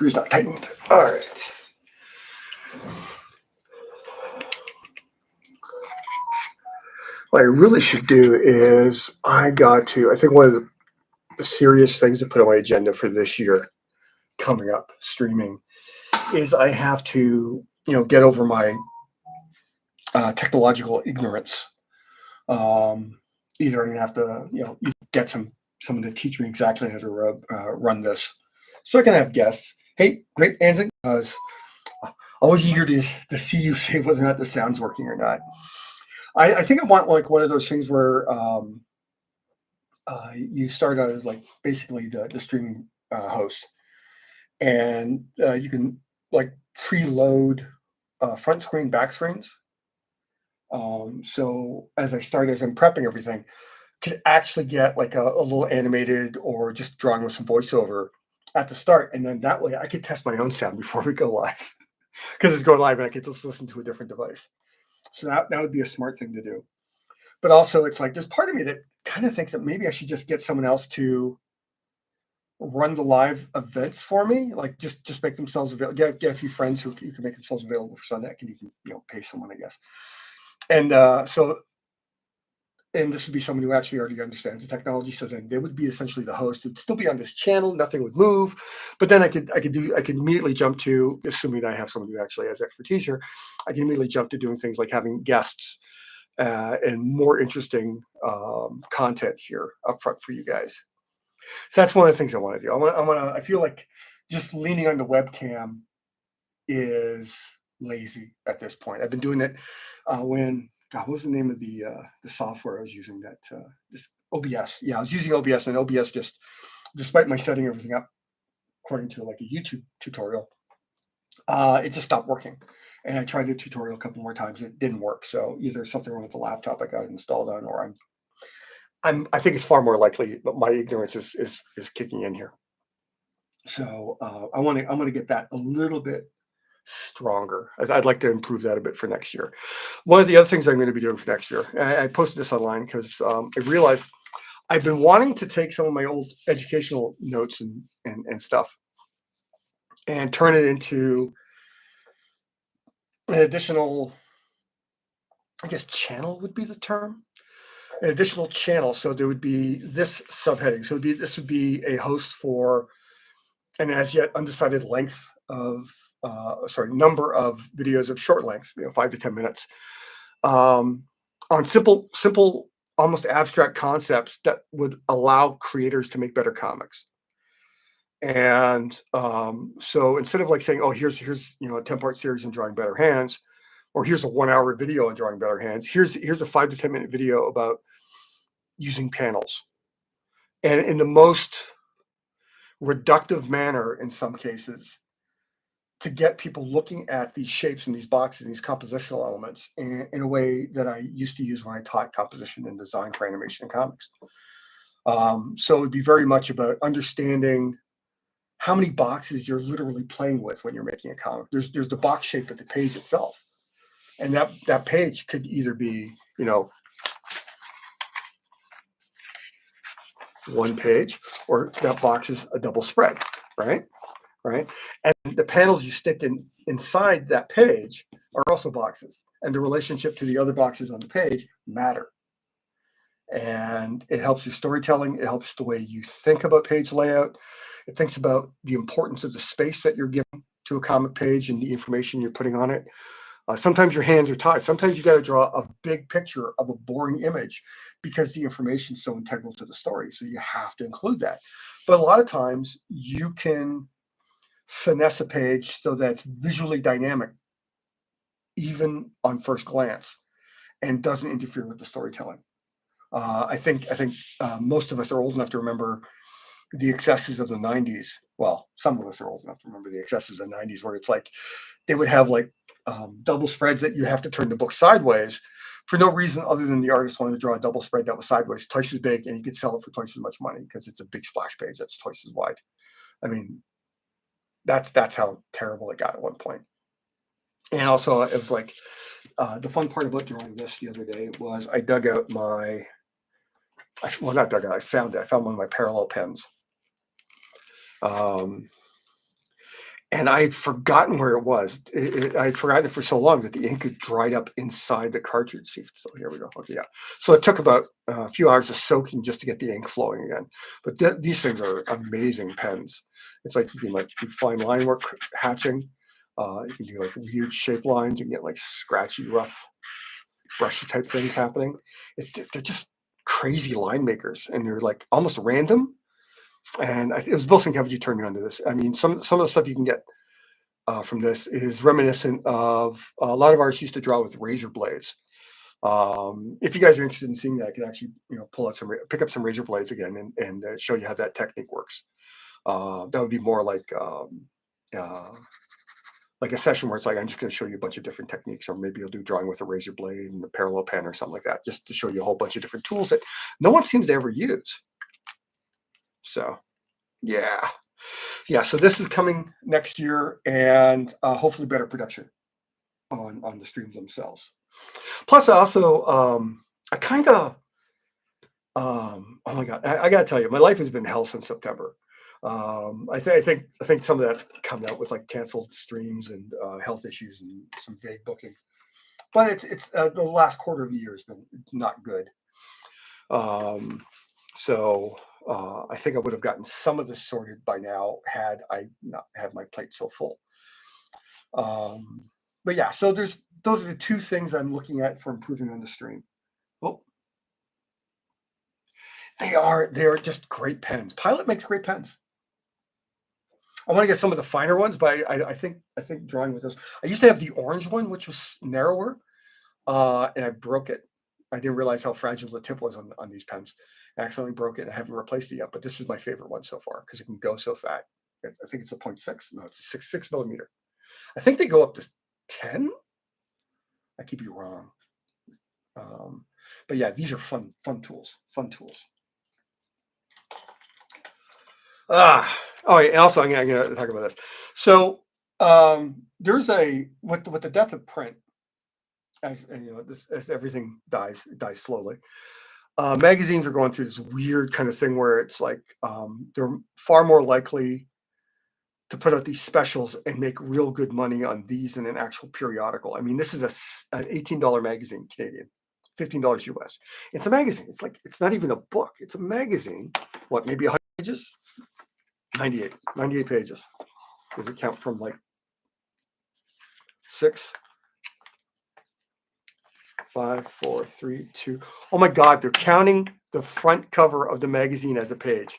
screw's not tightened. All right. What I really should do is I think one of the serious things to put on my agenda for this year coming up streaming is I have to, get over my technological ignorance. Either I'm gonna have to, get someone to teach me exactly how to run this, so I can have guests. Hey, great, Anzik. Always eager to see you say whether or not the sound's working or not. I think I want like one of those things where you start out as like basically the streaming host, and you can like preload front screen, back screens. So as I'm prepping everything, could actually get like a little animated or just drawing with some voiceover at the start, and then that way I could test my own sound before we go live because it's going live and I could just listen to a different device. So that would be a smart thing to do. But also, it's like there's part of me that kind of thinks that maybe I should just get someone else to run the live events for me, like just make themselves available. Get a few friends who can make themselves available for Sunday, and you can pay someone, I guess. And and this would be someone who actually already understands the technology. So then they would be essentially the host. It would still be on this channel. Nothing would move. But then I could immediately jump to, assuming that I have someone who actually has expertise here, I can immediately jump to doing things like having guests and more interesting content here up front for you guys. So that's one of the things I want to do. I feel like just leaning on the webcam is lazy at this point. I've been doing it what was the name of the software I was using? This OBS. Yeah, I was using OBS, and OBS just, despite my setting everything up according to like a YouTube tutorial, it just stopped working. And I tried the tutorial a couple more times. It didn't work. So either something wrong with the laptop I got it installed on, or I think it's far more likely that my ignorance is kicking in here. So I'm going to get that a little bit stronger. I'd like to improve that a bit for next year. One of the other things I'm going to be doing for next year, I posted this online because I realized I've been wanting to take some of my old educational notes and stuff and turn it into an additional, I guess, channel would be the term. An additional channel. So there would be this subheading. So this would be a host for an as yet undecided length of number of videos of short lengths, 5 to 10 minutes, on simple, almost abstract concepts that would allow creators to make better comics. And so instead of like saying, oh, here's a 10-part series on drawing better hands, or here's a 1-hour video on drawing better hands, here's a 5 to 10 minute video about using panels, and in the most reductive manner in some cases, to get people looking at these shapes and these boxes and these compositional elements in a way that I used to use when I taught composition and design for animation and comics. So it would be very much about understanding how many boxes you're literally playing with when you're making a comic. There's the box shape of the page itself, and that page could either be one page, or that box is a double spread, right? And the panels you stick inside that page are also boxes, and the relationship to the other boxes on the page matter. And it helps your storytelling. It helps the way you think about page layout. It thinks about the importance of the space that you're giving to a comic page and the information you're putting on it. Sometimes your hands are tied. Sometimes you got to draw a big picture of a boring image because the information is so integral to the story. So you have to include that. But a lot of times you can finesse a page so that it's visually dynamic, even on first glance, and doesn't interfere with the storytelling. I think most of us are old enough to remember the excesses of the 90s. Well, some of us are old enough to remember the excesses of the 90s, where it's like they would have like double spreads that you have to turn the book sideways for no reason other than the artist wanted to draw a double spread that was sideways, twice as big, and you could sell it for twice as much money because it's a big splash page that's twice as wide. I mean, that's how terrible it got at one point. And also, it was like the fun part about drawing this the other day was I dug out I found it. I found one of my parallel pens. And I had forgotten where it was. I had forgotten it for so long that the ink had dried up inside the cartridge. See if it's still here. We go. Okay, yeah. So it took about a few hours of soaking just to get the ink flowing again. But these things are amazing pens. It's like you can do fine line work, hatching. You can do like weird shape lines. You can get like scratchy, rough, brushy type things happening. They're just crazy line makers, and they're like almost random. And it was Bill Sienkiewicz turned me onto this. I mean, some of the stuff you can get from this is reminiscent of a lot of artists used to draw with razor blades. If you guys are interested in seeing that, I can actually pull out pick up some razor blades again and show you how that technique works. That would be more like a session where it's like I'm just going to show you a bunch of different techniques, or maybe you'll do drawing with a razor blade and a parallel pen or something like that, just to show you a whole bunch of different tools that no one seems to ever use. So, yeah. So this is coming next year, and hopefully better production on the streams themselves. Plus, I also I kind of oh my god, I gotta tell you, my life has been hell since September. I think some of that's come out with like canceled streams and health issues and some vague booking. But it's the last quarter of the year has been not good. So I think I would have gotten some of this sorted by now had I not had my plate so full. But yeah, so those are the two things I'm looking at for improving on the stream. Oh, they are just great pens. Pilot makes great pens. I want to get some of the finer ones, but I think drawing with those. I used to have the orange one, which was narrower, and I broke it. I didn't realize how fragile the tip was on these pens. I accidentally broke it, and I haven't replaced it yet. But this is my favorite one so far because it can go so fat. I think it's a 0.6. No, it's a 6 millimeter. I think they go up to 10. I keep you wrong. But yeah, these are fun tools. Fun tools. Oh, and also I'm gonna talk about this. So there's with the death of print, as as everything dies slowly. Magazines are going through this weird kind of thing where it's like they're far more likely to put out these specials and make real good money on these than an actual periodical. I mean, this is an $18 magazine Canadian, $15 US. It's a magazine. It's not even a book. It's a magazine. What, maybe 100 pages? 98 pages. If we count from like 6, 5, 4, 3, 2. Oh my God, they're counting the front cover of the magazine as a page.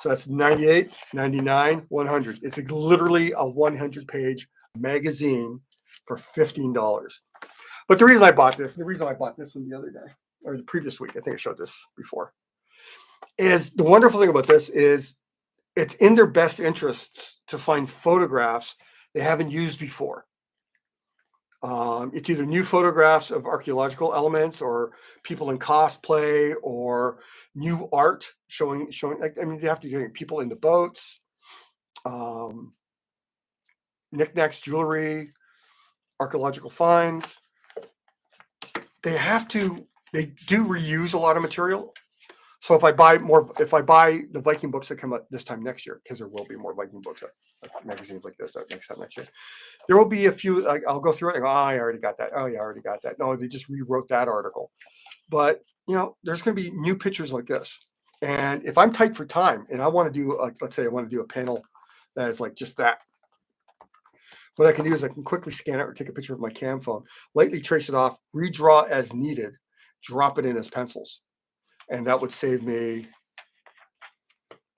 So that's 98, 99, 100. It's literally a 100-page magazine for $15. But the reason I bought this one the other day, or the previous week, I think I showed this before, is the wonderful thing about this is it's in their best interests to find photographs they haven't used before. It's either new photographs of archaeological elements or people in cosplay or new art showing like, I mean, they have to do people in the boats, knickknacks, jewelry, archaeological finds. They do reuse a lot of material. So if I buy the Viking books that come out this time next year, because there will be more Viking books, magazines like this next year, there will be a few. Like, I'll go through it and go, oh, I already got that. Oh yeah, I already got that. No, they just rewrote that article. But there's going to be new pictures like this. And if I'm tight for time and I want to do, let's say I want to do a panel that is like just that, what I can do is I can quickly scan it or take a picture of my cam phone, lightly trace it off, redraw as needed, drop it in as pencils. And that would save me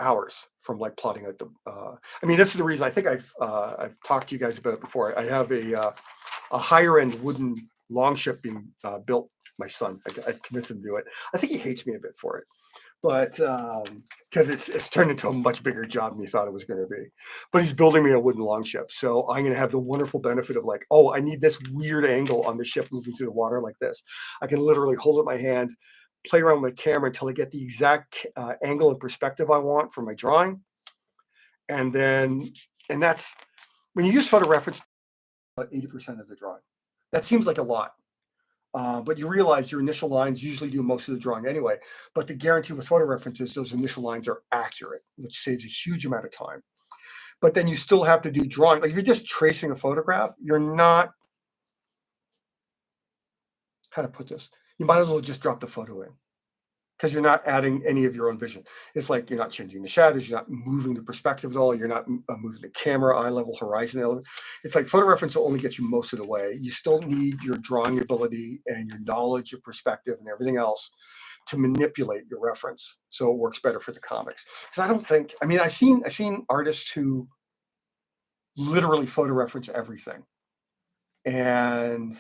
hours from like plotting out the. I mean, this is the reason I think I've talked to you guys about it before. I have a higher end wooden longship being built. My son, I convinced him to do it. I think he hates me a bit for it, but because it's turned into a much bigger job than he thought it was going to be. But he's building me a wooden longship, so I'm going to have the wonderful benefit of like, oh, I need this weird angle on the ship moving through the water like this. I can literally hold it in my hand, play around with my camera until I get the exact angle and perspective I want for my drawing. And that's when you use photo reference, about 80% of the drawing. That seems like a lot. But you realize your initial lines usually do most of the drawing anyway. But the guarantee with photo references, those initial lines are accurate, which saves a huge amount of time. but then you still have to do drawing. Like if you're just tracing a photograph, you're not, how to put this, you might as well just drop the photo in, because you're not adding any of your own vision. It's like you're not changing the shadows, you're not moving the perspective at all, you're not moving the camera, eye level, horizon element. It's like photo reference will only get you most of the way. You still need your drawing ability and your knowledge of perspective and everything else to manipulate your reference so it works better for the comics. Because I don't think, I mean, I've seen artists who literally photo reference everything. And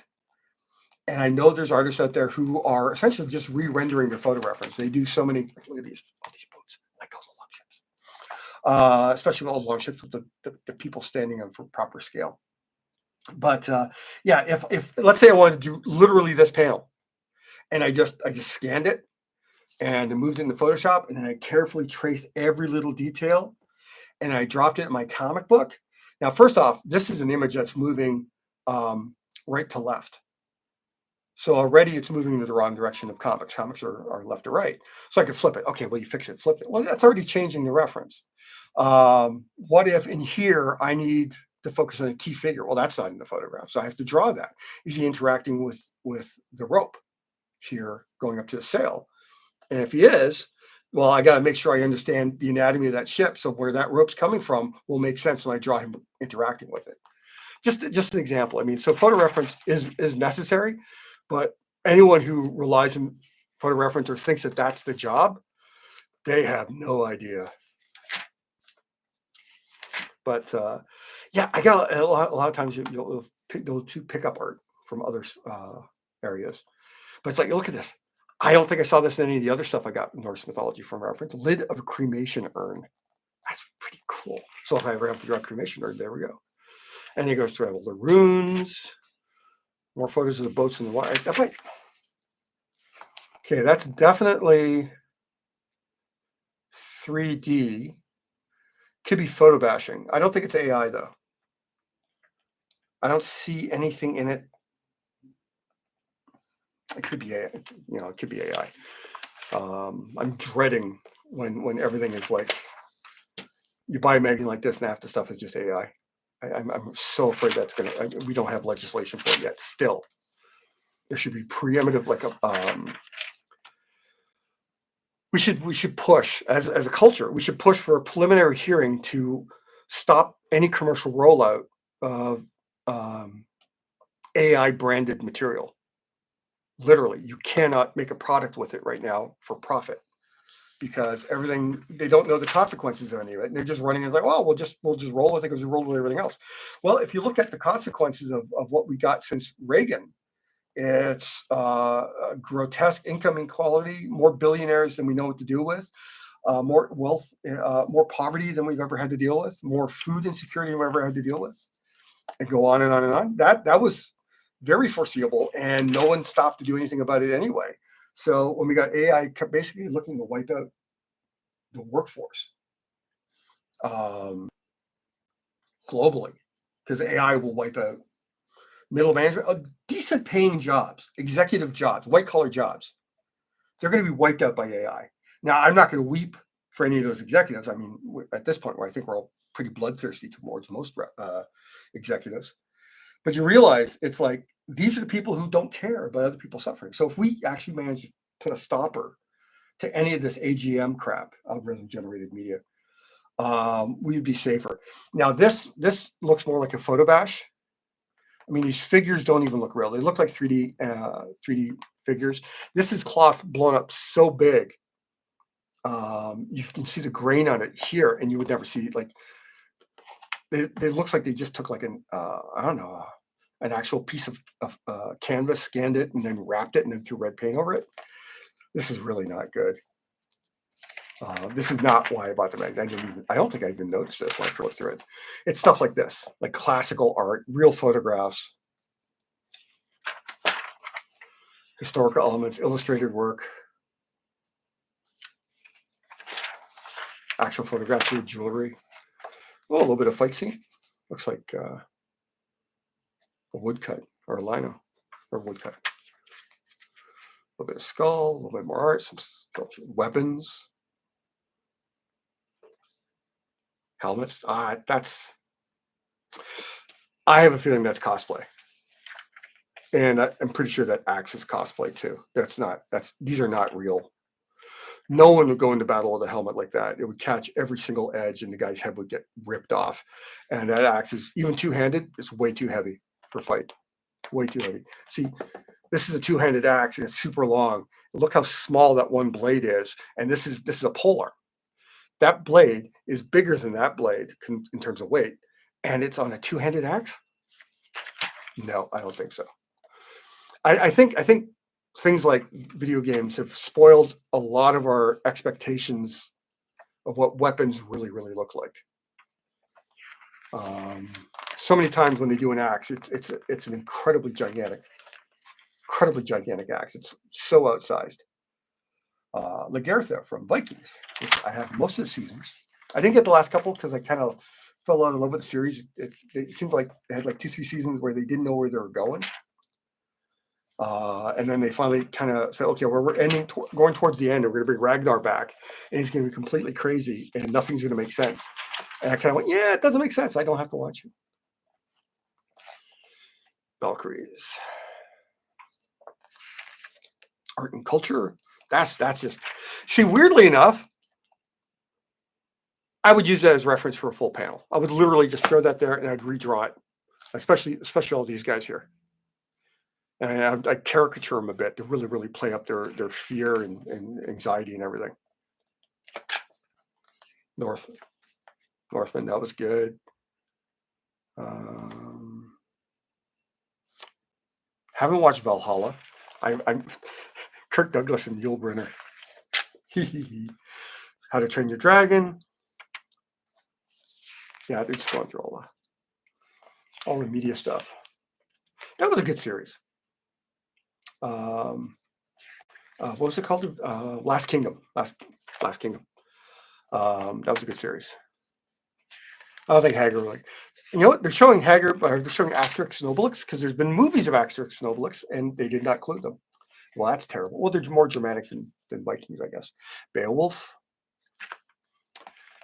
I know there's artists out there who are essentially just re-rendering their photo reference. They do so many, look at all these boats, like all the long ships, especially all the long ships with the people standing on for proper scale. But yeah, if let's say I wanted to do literally this panel, and I just scanned it and I moved it into Photoshop, and then I carefully traced every little detail, and I dropped it in my comic book. Now, first off, this is an image that's moving right to left. So already it's moving in the wrong direction of comics. Comics are left to right. So I could flip it. Okay, well, you fix it, flip it. Well, that's already changing the reference. What if in here I need to focus on a key figure? Well, that's not in the photograph. So I have to draw that. Is he interacting with the rope here going up to the sail? And if he is, well, I got to make sure I understand the anatomy of that ship. So where that rope's coming from will make sense when I draw him interacting with it. Just an example. I mean, so photo reference is necessary. But anyone who relies on photo reference or thinks that that's the job, they have no idea. But yeah, I got a lot of times you'll pick up art from other areas. But it's like, look at this. I don't think I saw this in any of the other stuff I got in Norse mythology from reference. Lid of a cremation urn. That's pretty cool. So if I ever have to draw a cremation urn, there we go. And he goes through all the runes, more photos of the boats in the water. That might. Okay, that's definitely 3D. Could be photo bashing. I don't think it's AI though. I don't see anything in it. It could be AI. You know, it could be AI. I'm dreading when everything is like, you buy a magazine like this and half the stuff is just AI. I'm so afraid that's we don't have legislation for it yet. Still, there should be preemptive, like we should push as a culture. We should push for a preliminary hearing to stop any commercial rollout of AI branded material. Literally, you cannot make a product with it right now for profit, because everything, they don't know the consequences of any of it. And they're just running it like, well, we'll just roll with it because we rolled with everything else. Well, if you look at the consequences of what we got since Reagan, it's grotesque income inequality, more billionaires than we know what to do with, more wealth, more poverty than we've ever had to deal with, more food insecurity than we've ever had to deal with, and go on and on and on. That was very foreseeable, and no one stopped to do anything about it anyway. So when we got AI basically looking to wipe out the workforce globally, because AI will wipe out middle management, decent paying jobs, executive jobs, white collar jobs. They're going to be wiped out by AI. Now, I'm not going to weep for any of those executives. I mean, at this point, where I think we're all pretty bloodthirsty towards most executives. But you realize it's like, these are the people who don't care about other people suffering. So if we actually manage to put a stopper to any of this AGM crap, algorithm generated media, we'd be safer. Now, this looks more like a photo bash. I mean, these figures don't even look real. They look like 3D figures. This is cloth blown up so big. You can see the grain on it here, and you would never see, like, it looks like they just took like an, I don't know, an actual piece of canvas, scanned it, and then wrapped it, and then threw red paint over it. This is really not good. This is not why I bought the magazine. I don't think I even noticed this when I first looked through it. It's stuff like this, like classical art, real photographs, historical elements, illustrated work, actual photographs of jewelry. Oh, a little bit of fight scene. Looks like a woodcut or a lino or woodcut. A little bit of skull, a little bit more art, some sculpture, weapons. helmets. I have a feeling that's cosplay. And I'm pretty sure that axe is cosplay too. These are not real. No one would go into battle with a helmet like that. It would catch every single edge and the guy's head would get ripped off. And that axe is even two-handed. It's way too heavy for fight. Way too heavy. See, this is a two-handed axe and it's super long. Look how small that one blade is. And this is a polearm. That blade is bigger than that blade in terms of weight. And it's on a two-handed axe? No, I don't think so. I think things like video games have spoiled a lot of our expectations of what weapons really, really look like. So many times when they do an axe, it's an incredibly gigantic axe. It's so outsized. Labyrinth from Vikings, which I have most of the seasons. I didn't get the last couple because I kind of fell out of love with the series. It seemed like they had like 2-3 seasons where they didn't know where they were going. And then they finally kind of said, okay, we're going towards the end, and we're going to bring Ragnar back, and he's going to be completely crazy, and nothing's going to make sense. And I kind of went, yeah, it doesn't make sense. I don't have to watch it. Valkyries. Art and culture. That's just, see, weirdly enough, I would use that as reference for a full panel. I would literally just throw that there and I'd redraw it, especially all these guys here. And I caricature them a bit to really, really play up their fear and anxiety and everything. Northman, that was good. Haven't watched Valhalla. I'm Kirk Douglas and Yul Brynner. How to Train Your Dragon. Yeah, they're just going through all the media stuff. That was a good series. What was it called? Last Kingdom. Last Kingdom. That was a good series. I don't think Hager like. You know what? They're showing they're showing Asterix and Obelix because there's been movies of Asterix and Obelix and they did not include them. Well, that's terrible. Well, they're more dramatic than Vikings, I guess. Beowulf.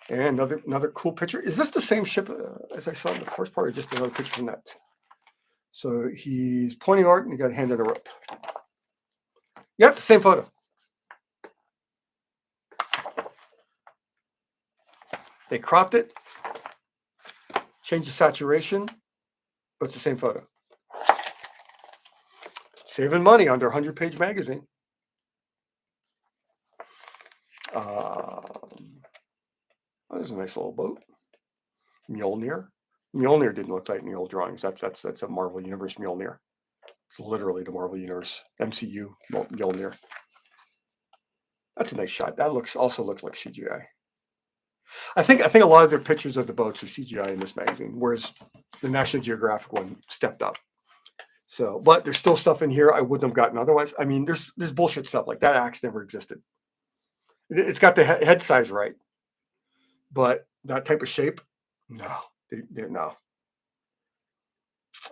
And another cool picture. Is this the same ship as I saw in the first part, or just another picture from that? So he's pointing art and he got a hand on a rope. Yeah, it's the same photo. They cropped it, changed the saturation, but it's the same photo. Saving money on their 100-page magazine. Oh, there's a nice little boat. Mjolnir. Mjolnir didn't look like in the old drawings. That's a Marvel Universe Mjolnir. It's literally the Marvel Universe MCU Mjolnir. That's a nice shot. That also looks like CGI. I think a lot of their pictures of the boats are CGI in this magazine, whereas the National Geographic one stepped up. So, but there's still stuff in here I wouldn't have gotten otherwise. I mean, there's bullshit stuff like that axe never existed. It's got the head size right, but that type of shape, no, no.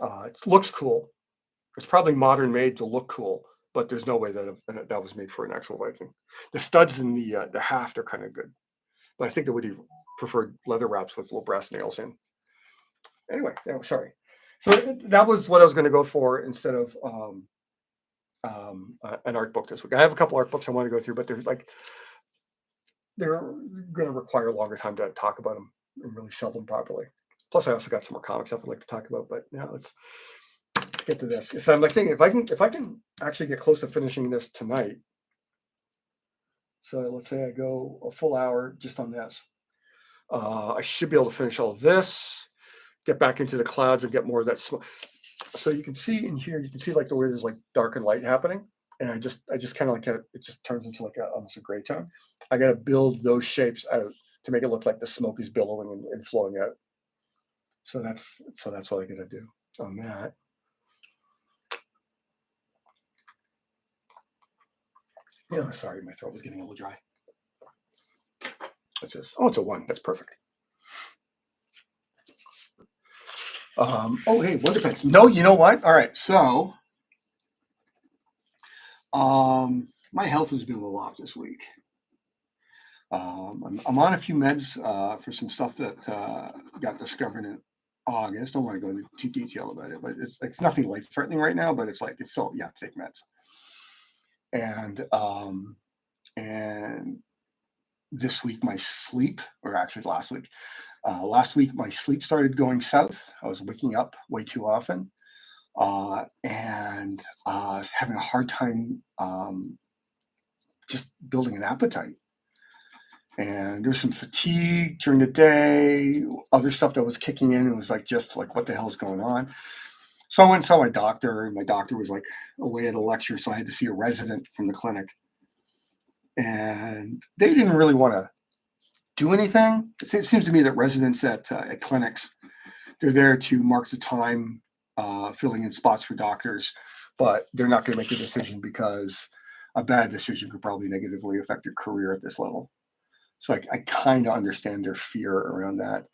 It looks cool. It's probably modern made to look cool, but there's no way that was made for an actual Viking. The studs and the haft are kind of good, but I think they would have preferred leather wraps with little brass nails in. Anyway, sorry. So that was what I was going to go for instead of an art book this week. I have a couple art books I want to go through, but they're going to require a longer time to talk about them and really sell them properly. Plus, I also got some more comic stuff I'd like to talk about. But now let's get to this. So I'm like thinking if I can actually get close to finishing this tonight. So let's say I go a full hour just on this. I should be able to finish all of this, get back into the clouds and get more of that smoke. So you can see in here, you can see like the way there's like dark and light happening. And I just kind of like it just turns into like almost a gray tone. I got to build those shapes out to make it look like the smoke is billowing and flowing out. So that's what I got to do on that. Yeah, sorry, my throat was getting a little dry. What's this? Oh, it's a 1. That's perfect. Oh, hey, Wonder Pets. No, you know what? All right, so my health has been a little off this week. I'm on a few meds for some stuff that got discovered in August. Don't want to go into too detail about it, but it's nothing life threatening right now. But it's like it's still you have to take meds. And this week my sleep, or actually last week my sleep started going south. I was waking up way too often, and having a hard time just building an appetite. And there's some fatigue during the day, other stuff that was kicking in. It was like, just like, what the hell is going on? So I went and saw my doctor, and my doctor was like away at a lecture. So I had to see a resident from the clinic, and they didn't really want to do anything. It seems to me that residents at clinics, they're there to mark the time, filling in spots for doctors, but they're not going to make a decision because a bad decision could probably negatively affect your career at this level. So I kind of understand their fear around that.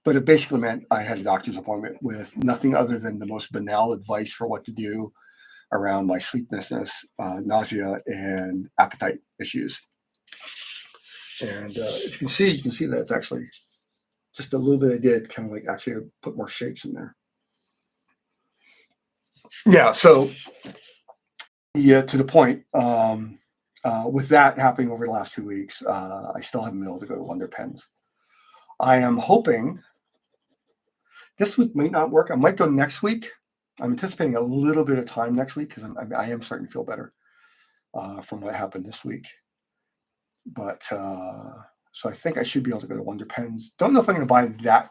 But it basically meant I had a doctor's appointment with nothing other than the most banal advice for what to do around my sleeplessness, nausea, and appetite issues. And you can see that it's actually just a little bit I did kind of like actually put more shapes in there. Yeah, so to the point, with that happening over the last 2 weeks, I still haven't been able to go to Wonder Pens. I am hoping this week might not work. I might go next week. I'm anticipating a little bit of time next week because I am starting to feel better from what happened this week. But so I think I should be able to go to Wonder Pens. Don't know if I'm going to buy that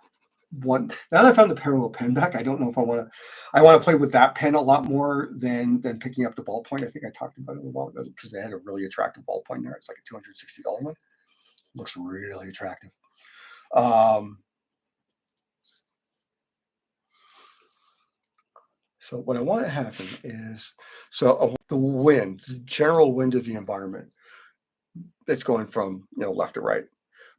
one. Now that I found the parallel pen back, I don't know if I want to. I want to play with that pen a lot more than picking up the ballpoint. I think I talked about it a while ago because they had a really attractive ballpoint there. It's like a $260 one. Looks really attractive. So what I want to happen is, the wind, the general wind of the environment, it's going from left to right.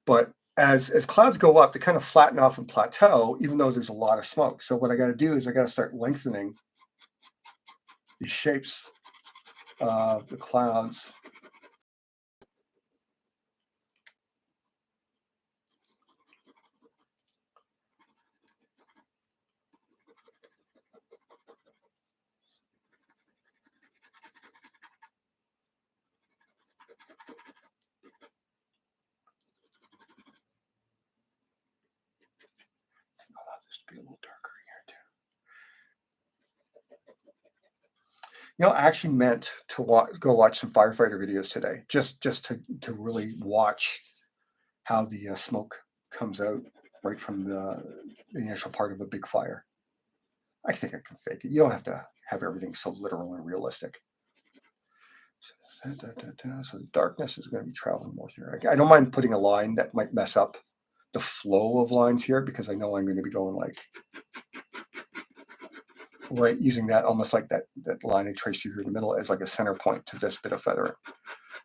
But as clouds go up, they kind of flatten off and plateau, even though there's a lot of smoke. So what I got to do is I got to start lengthening these shapes of the clouds. I'll allow this to be a little darker here too. I actually meant to go watch some firefighter videos today, just to really watch how the smoke comes out right from the initial part of a big fire. I think I can fake it. You don't have to have everything so literal and realistic. So the darkness is going to be traveling more through. I don't mind putting a line that might mess up the flow of lines here because I know I'm going to be going like right, using that almost like that line I traced through here in the middle as like a center point to this bit of feathering.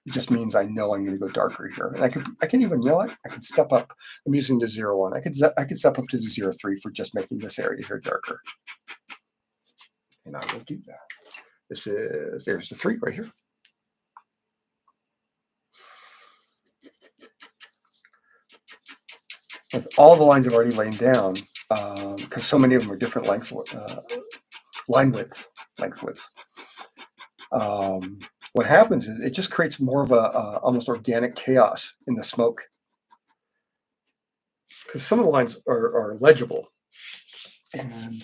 It just means I know I'm going to go darker here, and I can even I can step up. I'm using the 0.1. I could step up to the 0.3 for just making this area here darker, and I will do that. There's the 3 right here. With all the lines I've already laid down, because so many of them are different lengths, line widths, length widths. What happens is it just creates more of a almost organic chaos in the smoke, because some of the lines are legible. And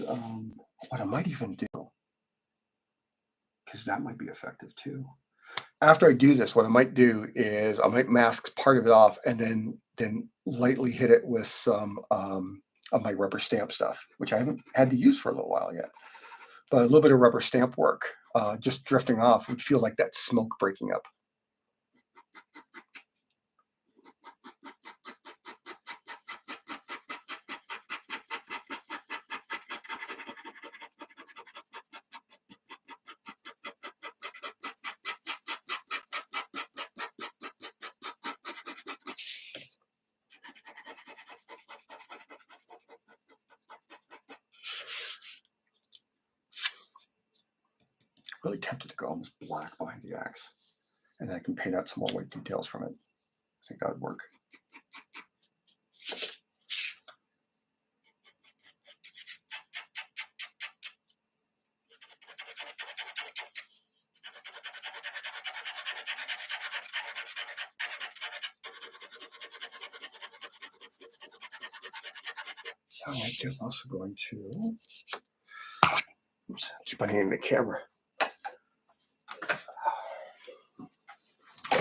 what I might even do, because that might be effective too. After I do this, what I might do is I might mask part of it off and then lightly hit it with some of my rubber stamp stuff, which I haven't had to use for a little while yet. But a little bit of rubber stamp work, just drifting off, would feel like that smoke breaking up. Really tempted to go almost black behind the axe, and then I can paint out some more white details from it. I think that would work. So I'm also going to keep my hand in the camera.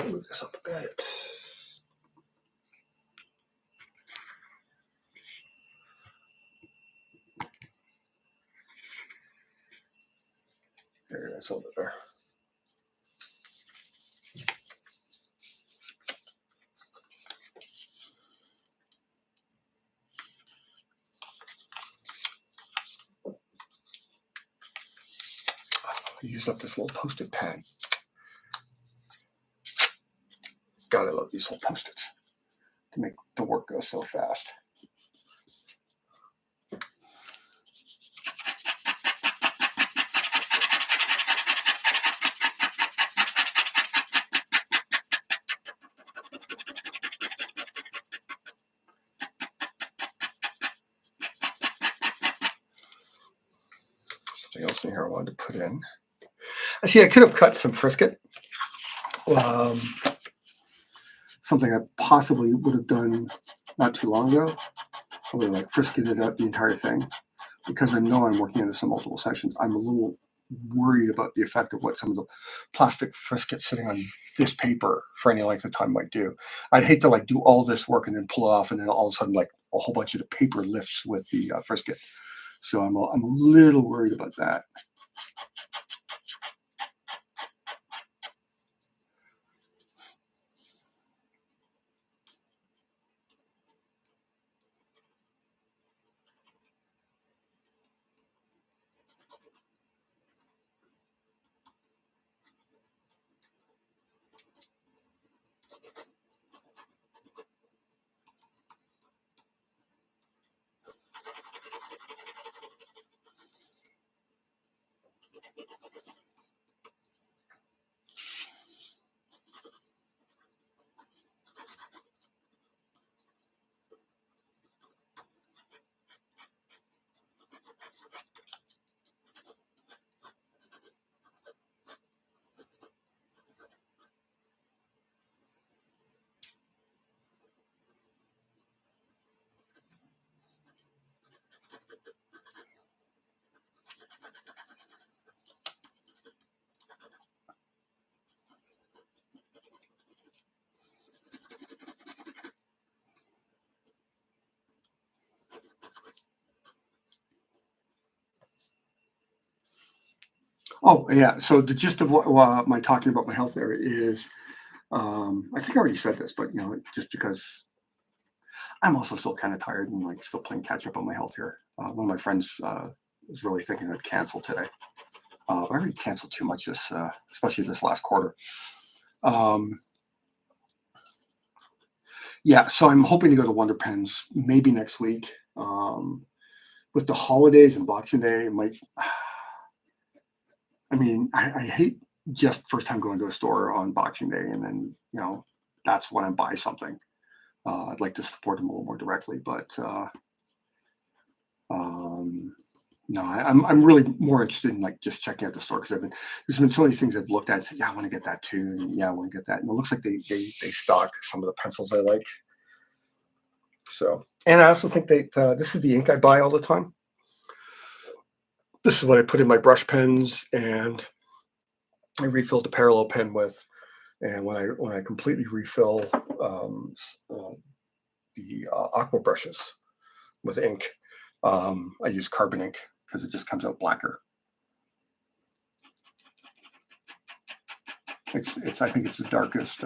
Move this up a bit. There it is, over there. I used up this little Post-it pad. God, I love these little Post-its to make the work go so fast. Something else in here I wanted to put in. Actually, I could have cut some Frisket. Something I possibly would have done not too long ago. I would have like Frisketed up the entire thing. Because I know I'm working into some multiple sessions, I'm a little worried about the effect of what some of the plastic Frisket sitting on this paper for any length of time might do. I'd hate to like do all this work and then pull it off, and then all of a sudden like a whole bunch of the paper lifts with the Frisket. So I'm a little worried about that. Oh, yeah. So the gist of what my talking about my health there is, I think I already said this, but just because I'm also still kind of tired and like still playing catch up on my health here. One of my friends was really thinking I'd cancel today. I already canceled too much this, especially this last quarter. Yeah, so I'm hoping to go to Wonder Pens maybe next week. With the holidays and Boxing Day, it might. I mean, I hate just first time going to a store on Boxing Day, and then that's when I buy something. I'd like to support them a little more directly, but no, I'm really more interested in like just checking out the store, because there's been so many things I've looked at and said, yeah, I want to get that too, and yeah, I want to get that, and it looks like they stock some of the pencils I like. So, and I also think that this is the ink I buy all the time. This is what I put in my brush pens, and I refilled the parallel pen with. And when I completely refill the aqua brushes with ink, I use carbon ink because it just comes out blacker. I think it's the darkest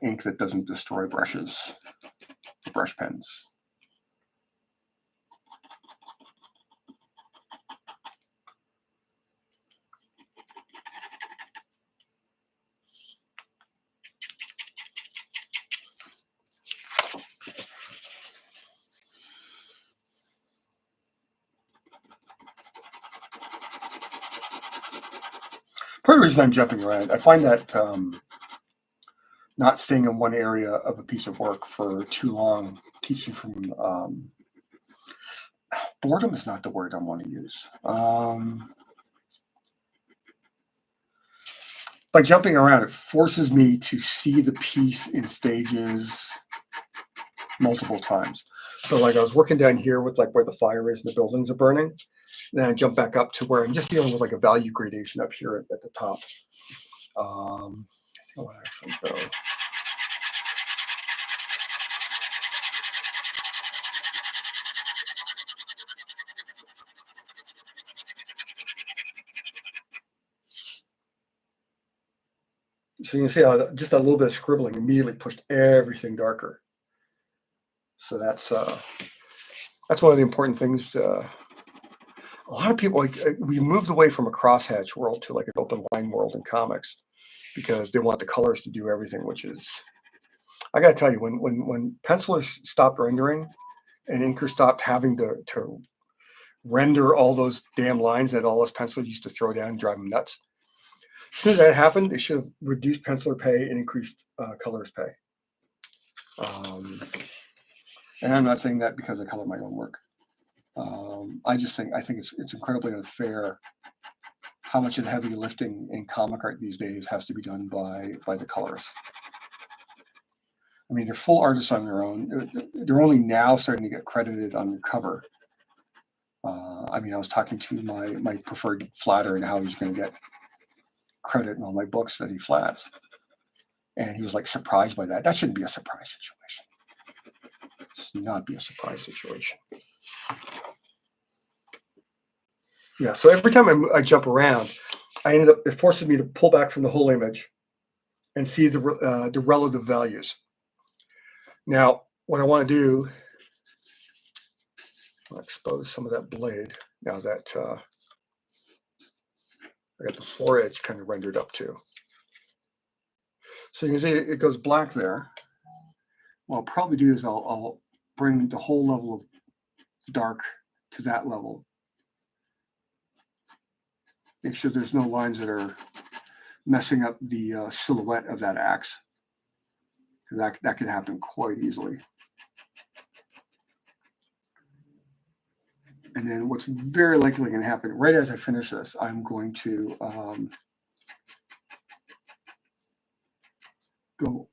ink that doesn't destroy brushes, brush pens. Part of the reason I'm jumping around, I find that not staying in one area of a piece of work for too long keeps you from boredom is not the word I want to use. By jumping around, it forces me to see the piece in stages multiple times. So like I was working down here with like where the fire is and the buildings are burning. Then I jump back up to where I'm just dealing with like a value gradation up here at the top. I think I want to actually go. So you can see how just a little bit of scribbling immediately pushed everything darker. So that's one of the important things. A lot of people, like, we moved away from a crosshatch world to like an open line world in comics because they want the colors to do everything, which is, I got to tell you, when pencilers stopped rendering and inkers stopped having to render all those damn lines that all those pencilers used to throw down and drive them nuts. As soon as that happened, they should have reduced penciler pay and increased colorist pay. And I'm not saying that because I color my own work. I think it's incredibly unfair how much of the heavy lifting in comic art these days has to be done by the colorists. I mean, they're full artists on their own. They're only now starting to get credited on the cover. I mean, I was talking to my preferred flatter and how he's going to get credit in all my books that he flats. And he was like surprised by that. That shouldn't be a surprise situation. It should not be a surprise situation. Yeah, so every time I jump around, it forces me to pull back from the whole image and see the relative values. Now, what I want to do, I'll expose some of that blade now that I got the foredge kind of rendered up too. So you can see it goes black there. What I'll probably do is I'll bring the whole level of dark to that level. Make sure there's no lines that are messing up the silhouette of that axe. That can happen quite easily. And then what's very likely going to happen right as I finish this, I'm going to go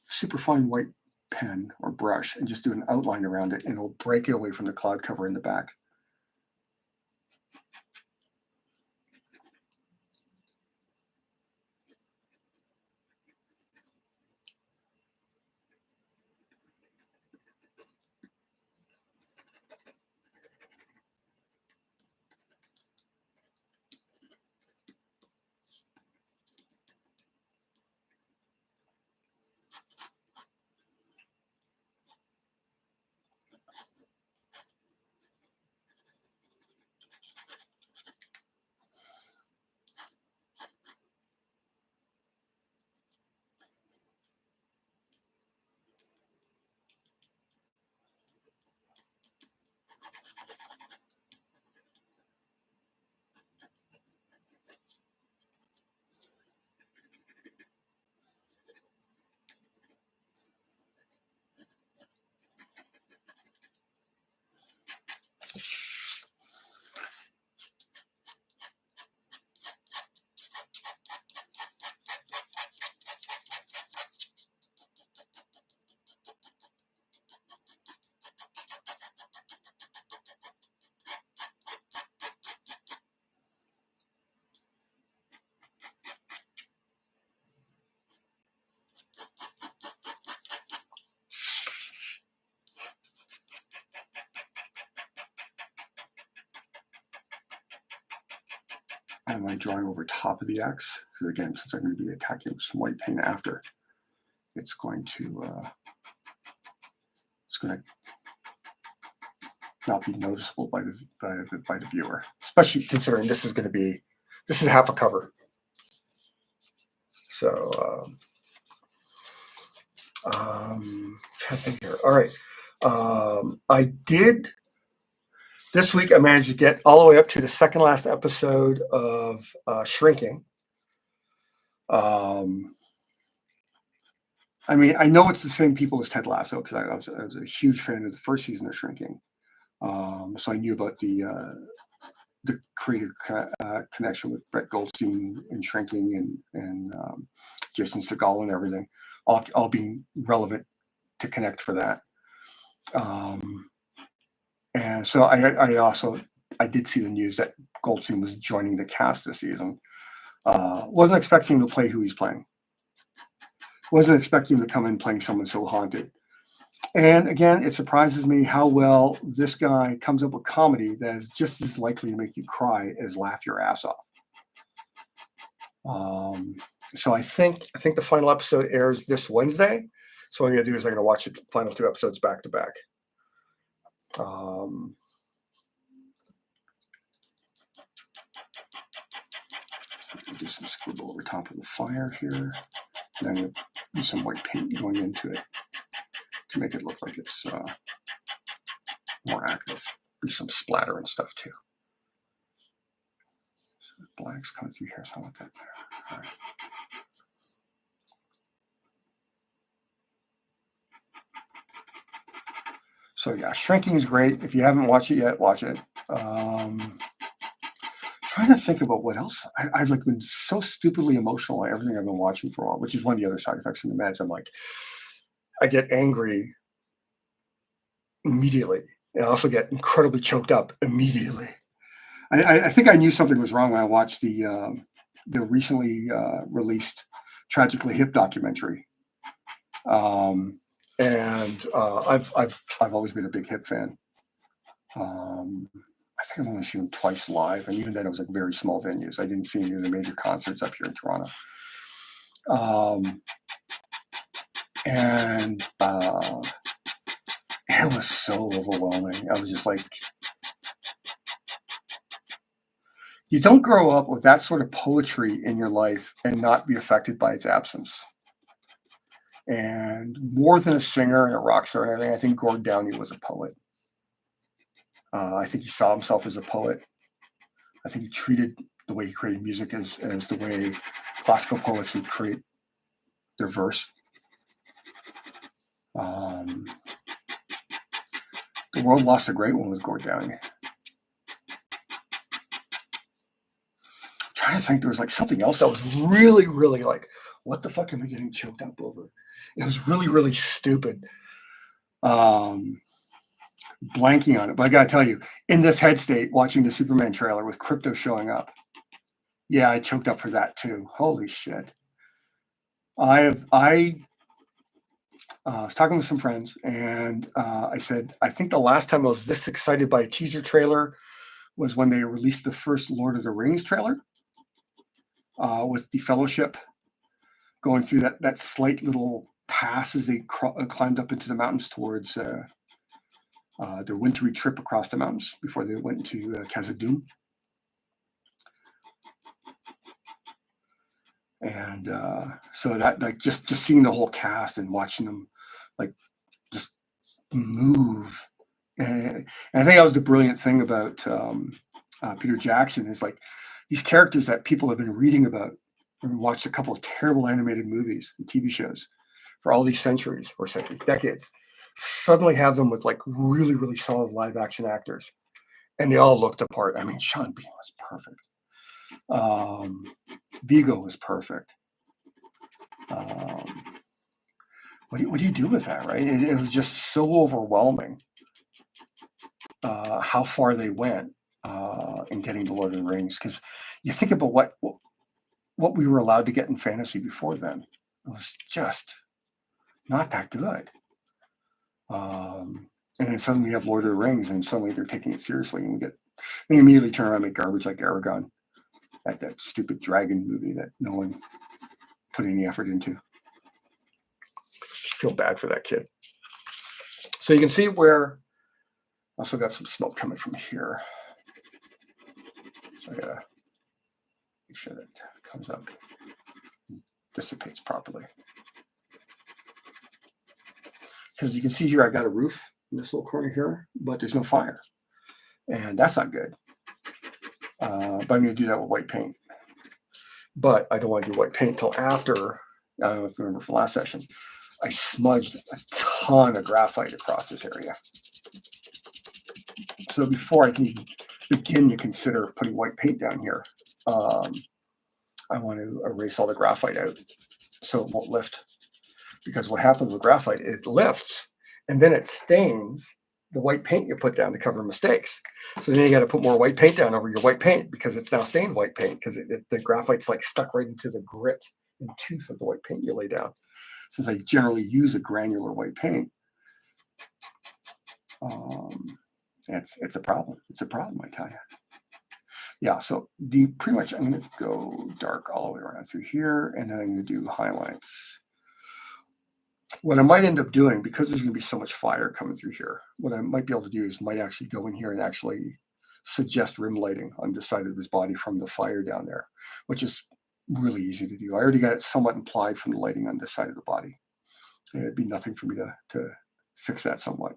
super fine white pen or brush and just do an outline around it, and it'll break it away from the cloud cover in the back. Am I drawing over top of the axe? Because again, since I'm going to be attacking with some white paint after, it's going to not be noticeable by the viewer, especially considering this is half a cover. So trying to think here. All right, I did. This week, I managed to get all the way up to the second last episode of Shrinking. I mean, I know it's the same people as Ted Lasso because I was a huge fan of the first season of Shrinking. So I knew about the creative connection with Brett Goldstein and Shrinking and Jason Segel and everything, all being relevant to connect for that. And so I did see the news that Goldstein was joining the cast this season. Wasn't expecting him to play who he's playing. Wasn't expecting him to come in playing someone so haunted. And again, it surprises me how well this guy comes up with comedy that is just as likely to make you cry as laugh your ass off. So I think the final episode airs this Wednesday. So what I'm gonna do is I'm gonna watch the final 2 episodes back to back. Do some scribble over top of the fire here. And I'm gonna do some white paint going into it to make it look like it's more active. Do some splatter and stuff too. So black's coming through here, so I want that there. All right. So yeah, Shrinking is great. If you haven't watched it yet, watch it. Trying to think about what else. I've like been so stupidly emotional on everything I've been watching for a while, which is one of the other side effects from the meds. I'm like, I get angry immediately. And I also get incredibly choked up immediately. I think I knew something was wrong when I watched the recently released Tragically Hip documentary. And I've always been a big Hip fan. I think I've only seen them twice live, and even then it was like very small venues. I didn't see any of the major concerts up here in Toronto. And it was so overwhelming. I was just like, you don't grow up with that sort of poetry in your life and not be affected by its absence. And more than a singer and a rock star and everything, I think Gord Downie was a poet. I think he saw himself as a poet. I think he treated the way he created music as the way classical poets would create their verse. The world lost a great one with Gord Downie. I'm trying to think, there was like something else that was really, really like, what the fuck am I getting choked up over? It was really, really stupid. Blanking on it, but I gotta tell you, in this head state, watching the Superman trailer with Crypto showing up, yeah, I choked up for that too. Holy shit! I was talking with some friends, and I said, I think the last time I was this excited by a teaser trailer was when they released the first Lord of the Rings trailer with the Fellowship going through that slight little pass as they climbed up into the mountains towards their wintry trip across the mountains before they went to Khazad-dûm. And so that, like, just seeing the whole cast and watching them like just move. And I think that was the brilliant thing about Peter Jackson is like these characters that people have been reading about and watched a couple of terrible animated movies and TV shows for all these centuries or decades, suddenly have them with like really, really solid live action actors. And they all looked apart. I mean, Sean Bean was perfect. Vigo was perfect. What do you do with that, right? It was just so overwhelming how far they went in getting the Lord of the Rings. Because you think about what we were allowed to get in fantasy before then. It was just not that good. And then suddenly we have Lord of the Rings, and suddenly they're taking it seriously, and they immediately turn around and make garbage like Aragon, that stupid dragon movie that no one put any effort into. I feel bad for that kid. So you can see where also got some smoke coming from here. So I gotta make sure that comes up, dissipates properly. Because you can see here, I got a roof in this little corner here, but there's no fire. And that's not good. But I'm going to do that with white paint. But I don't want to do white paint till after, I don't know if you remember from last session, I smudged a ton of graphite across this area. So before I can even begin to consider putting white paint down here, I want to erase all the graphite out so it won't lift. Because what happens with graphite, it lifts and then it stains the white paint you put down to cover mistakes. So then you got to put more white paint down over your white paint because it's now stained white paint because the graphite's like stuck right into the grit and tooth of the white paint you lay down. Since I generally use a granular white paint, it's a problem. It's a problem, I tell you. Yeah, so pretty much I'm going to go dark all the way around through here, and then I'm going to do highlights. What I might end up doing, because there's going to be so much fire coming through here, what I might be able to do is might actually go in here and actually suggest rim lighting on the side of his body from the fire down there, which is really easy to do. I already got it somewhat implied from the lighting on this side of the body. It'd be nothing for me to fix that somewhat.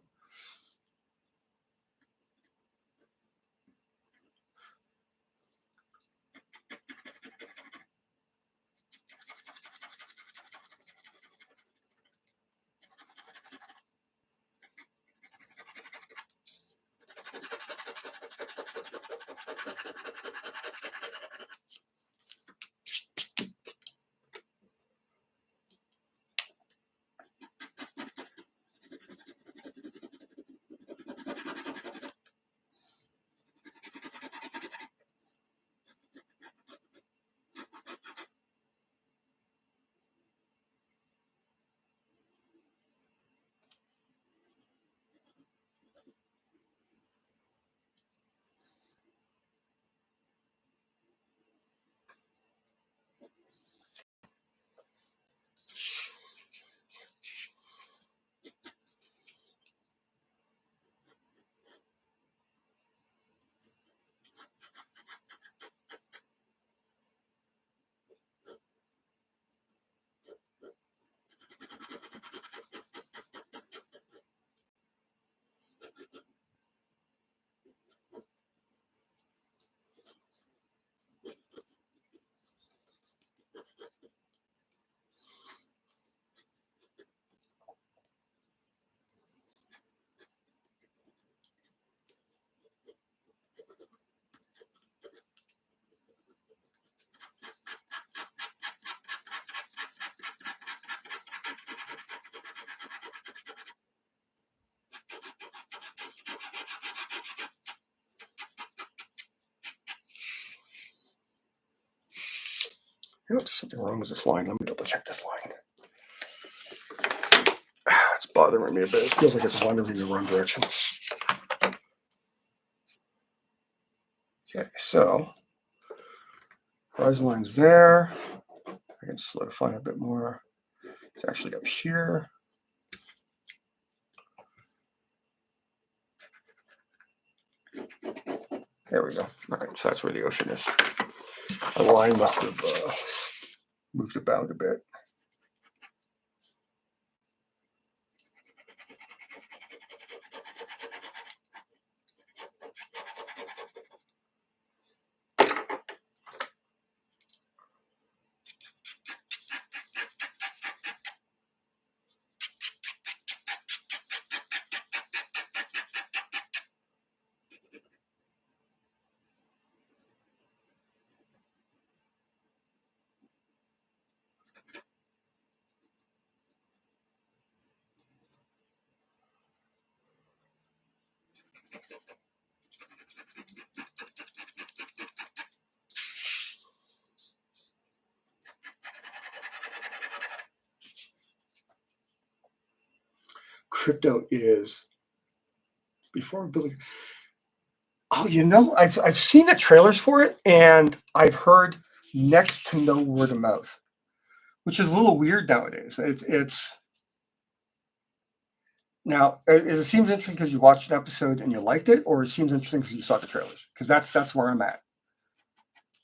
You know, there's something wrong with this line. Let me double check this line. It's bothering me a bit. It feels like it's wandering in the wrong direction. Okay, so horizon line's there. I can solidify a bit more. It's actually up here. There we go. All right, so that's where the ocean is. The line must have moved about a bit. Crypto is before building. Oh, you know, I've seen the trailers for it, and I've heard next to no word of mouth, which is a little weird nowadays. It's now it seems interesting because you watched an episode and you liked it, or it seems interesting because you saw the trailers. Because that's where I'm at.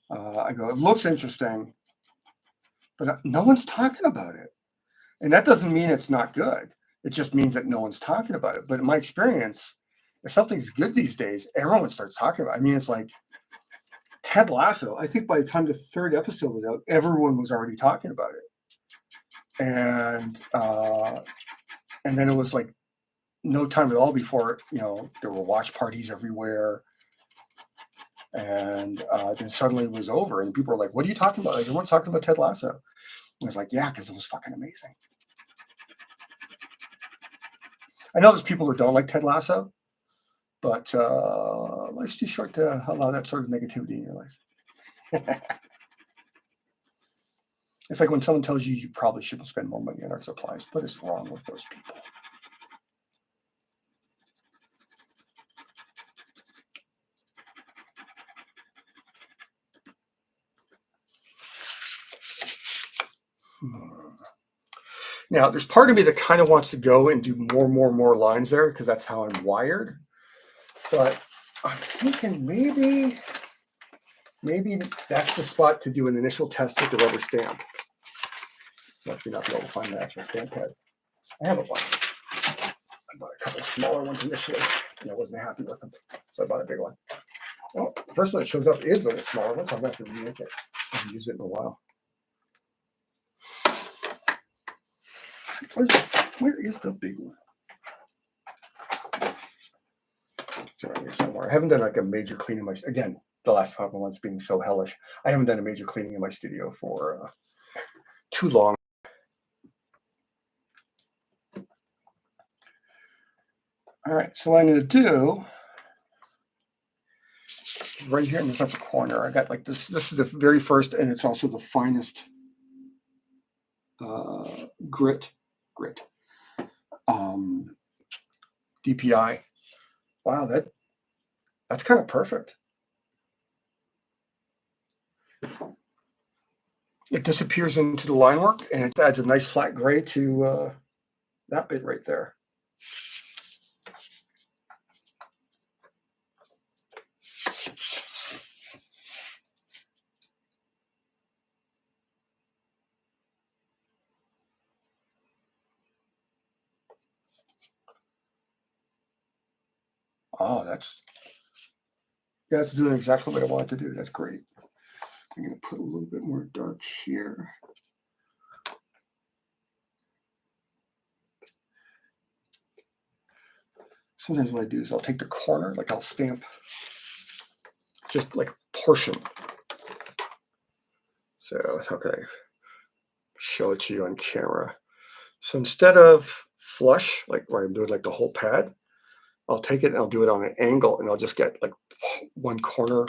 I go, it looks interesting, but no one's talking about it, and that doesn't mean it's not good. It just means that no one's talking about it. But in my experience, if something's good these days, everyone starts talking about it. I mean, it's like Ted Lasso. I think by the time the third episode was out, everyone was already talking about it. and then it was like no time at all before, there were watch parties everywhere. And then suddenly it was over, and people were like, "What are you talking about? Like, everyone's talking about Ted Lasso." And I was like, "Yeah, because it was fucking amazing." I know there's people who don't like Ted Lasso, but life's too short to allow that sort of negativity in your life. It's like when someone tells you probably shouldn't spend more money on art supplies. What is wrong with those people? Now, there's part of me that kind of wants to go and do more lines there because that's how I'm wired. But I'm thinking maybe that's the spot to do an initial test with the rubber stamp. I'll actually not be able to find the actual stamp pad. I have a bunch. I bought a couple of smaller ones initially, and I wasn't happy with them, so I bought a big one. Well, the first one that shows up is the smaller one, so I'm going to have to remake it. I haven't used it in a while. Where is the big one? It's around here somewhere. I haven't done like a major cleaning again, the last couple months being so hellish. I haven't done a major cleaning in my studio for too long. All right, so what I'm going to do right here in this upper corner, I got like this. This is the very first, and it's also the finest grit. DPI. Wow, that's kind of perfect. It disappears into the line work, and it adds a nice flat gray to that bit right there. Oh, that's doing exactly what I wanted to do. That's great. I'm going to put a little bit more dark here. Sometimes what I do is I'll take the corner, like I'll stamp just like a portion. So how can I show it to you on camera? So instead of flush, like where I'm doing like the whole pad, I'll take it and I'll do it on an angle, and I'll just get like one corner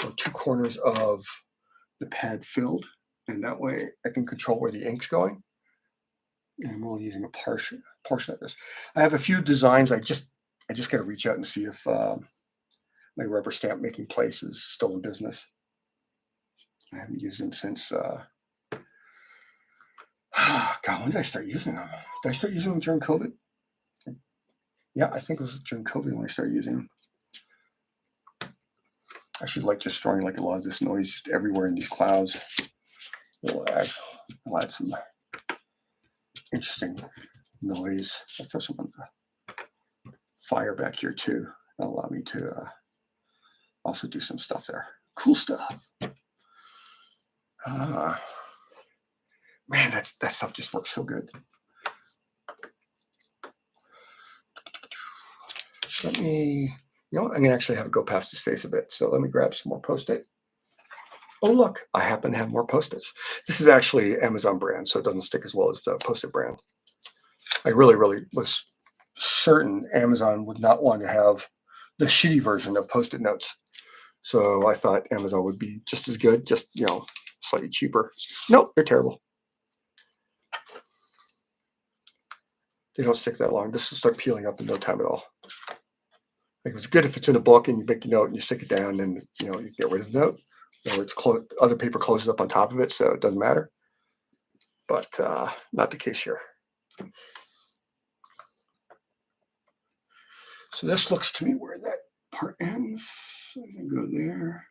or two corners of the pad filled, and that way I can control where the ink's going. And I'm only using a portion of this. I have a few designs. I just got to reach out and see if my rubber stamp making place is still in business. I haven't used them since. God, when did I start using them? Did I start using them during COVID? Yeah, I think it was during COVID when I started using them. I should like just throwing like a lot of this noise just everywhere in these clouds. It'll add some interesting noise. Let's throw some fire back here too. That'll allow me to also do some stuff there. Cool stuff. Man, that stuff just works so good. Let me, I'm going to actually have it go past his face a bit. So let me grab some more Post-it. Oh, look, I happen to have more Post-its. This is actually Amazon brand, so it doesn't stick as well as the Post-it brand. I really was certain Amazon would not want to have the shitty version of Post-it notes. So I thought Amazon would be just as good, just, slightly cheaper. Nope, they're terrible. They don't stick that long. This will start peeling up in no time at all. Like, it's good if it's in a book and you make a note and you stick it down and, you get rid of the note. Or it's closed, other paper closes up on top of it, so it doesn't matter. But not the case here. So this looks to me where that part ends. So I can go there.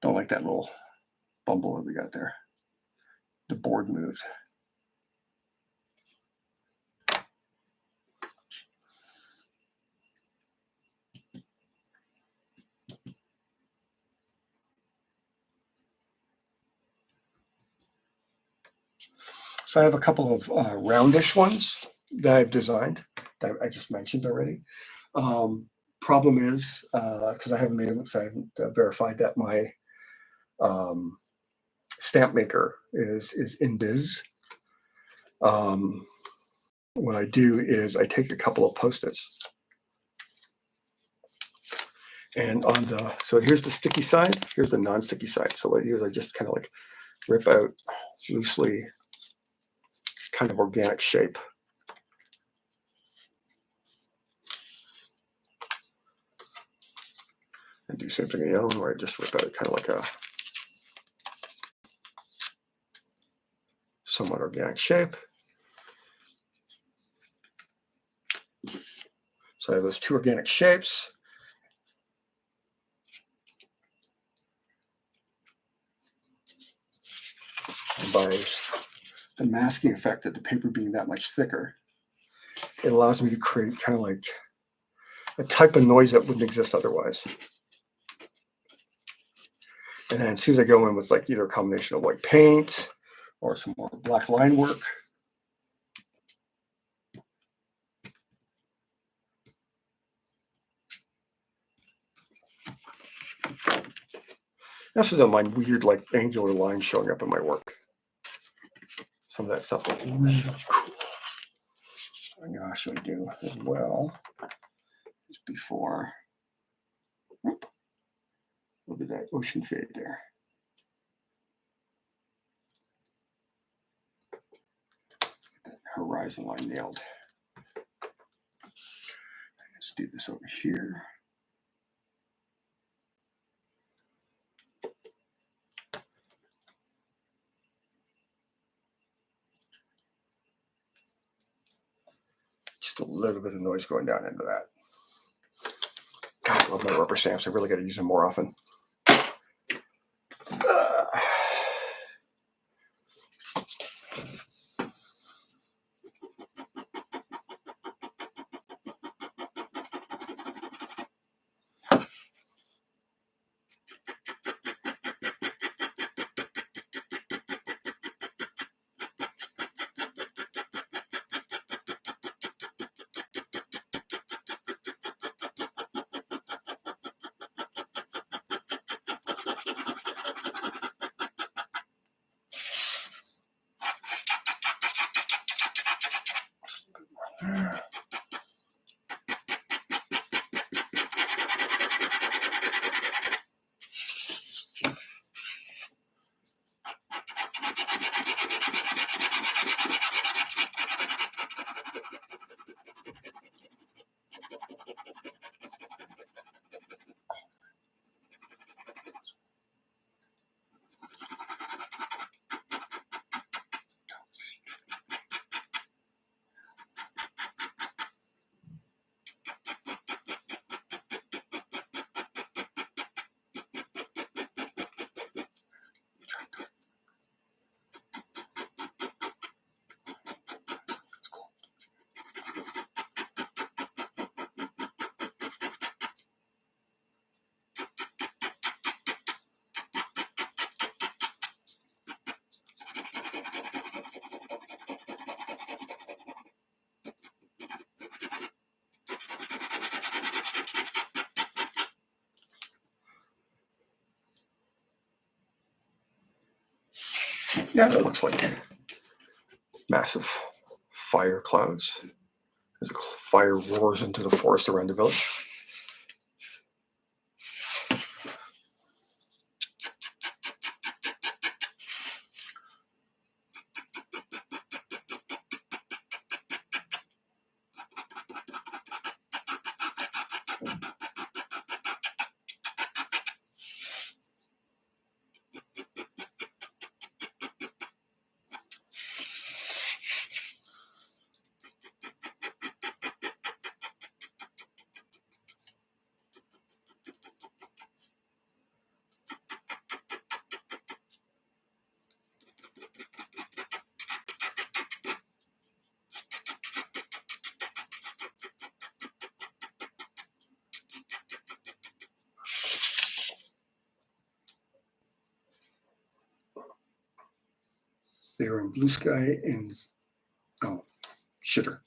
Don't like that little bumble that we got there. The board moved. So I have a couple of roundish ones that I've designed that I just mentioned already. Problem is, because I haven't made them, so I haven't verified that my stamp maker is in biz. What I do is I take a couple of Post-its, and so here's the sticky side, here's the non-sticky side. So what I do is I just kind of like rip out loosely, kind of organic shape. And do the same thing in the other one, where I just rip out kind of like a somewhat organic shape. So I have those two organic shapes. And by the masking effect of the paper being that much thicker, it allows me to create kind of like a type of noise that wouldn't exist otherwise. And then as soon as I go in with like either a combination of white paint or some more black line work, I also don't mind weird like angular lines showing up in my work. Some of that stuff looks really cool. I'm going to actually do as well as before. Whoop. A little bit of that ocean fade there. Get that horizon line nailed. Let's do this over here. Just a little bit of noise going down into that. God, I love my rubber stamps. I really got to use them more often. Yeah, that looks like massive fire clouds as the fire roars into the forest around the village. They're in Bluesky and shitter.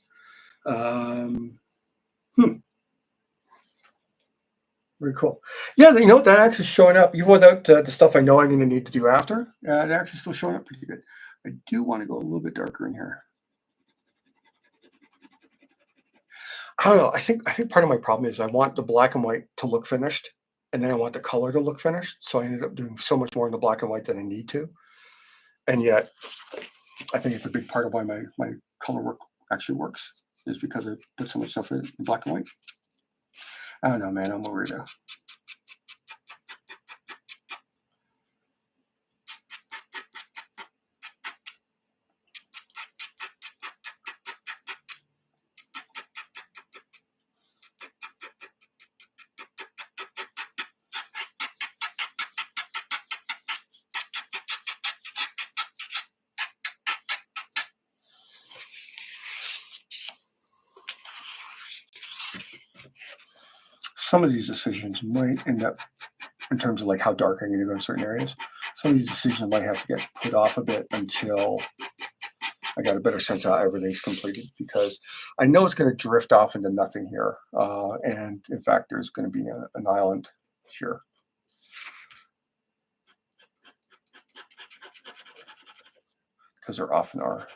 Very cool. Yeah, that actually showing up. Even without the stuff I know I'm going to need to do after, they're actually still showing up pretty good. I do want to go a little bit darker in here. I don't know. I think part of my problem is I want the black and white to look finished, and then I want the color to look finished. So I ended up doing so much more in the black and white than I need to. And yet, I think it's a big part of why my color work actually works, is because I put so much stuff in black and white. I don't know, man. I'm over it now. Some of these decisions might end up, in terms of like how dark I'm going to go in certain areas, some of these decisions might have to get put off a bit until I got a better sense of how everything's completed, because I know it's going to drift off into nothing here. And in fact, there's going to be an island here. Because there often are.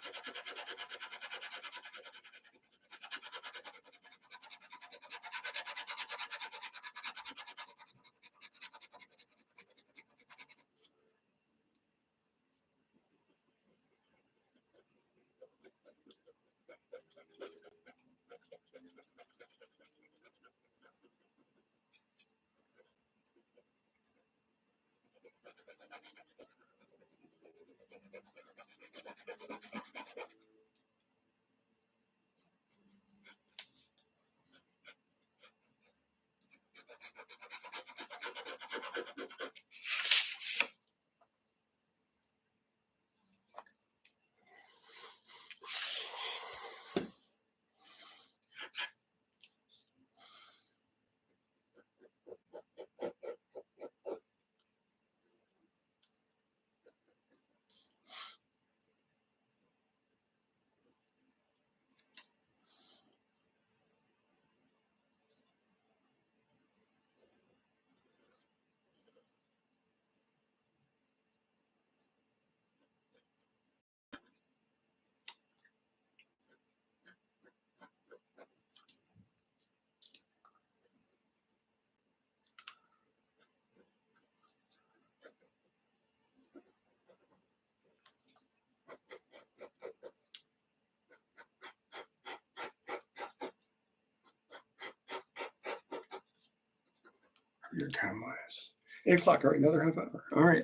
Your time wise, 8 o'clock. All right, another half hour. All right.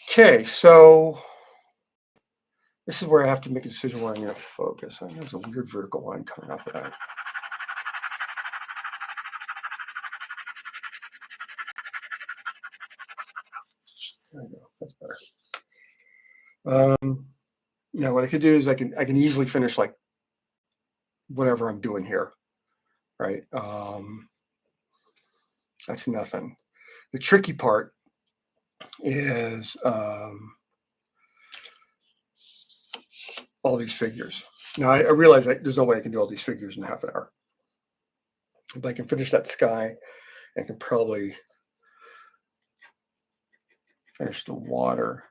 Okay, so this is where I have to make a decision where I'm going to focus. I think there's a weird vertical line coming off of that. There we go. That's better. Now what I could do is I can easily finish like whatever I'm doing here, right? That's nothing. The tricky part is all these figures. Now I realize that there's no way I can do all these figures in half an hour. But I can finish that sky. I can probably finish the water.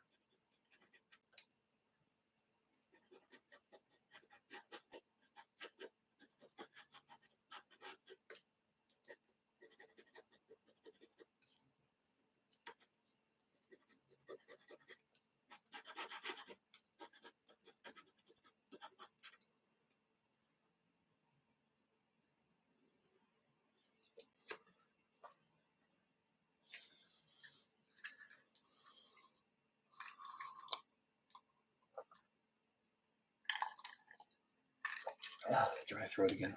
Dry throat again.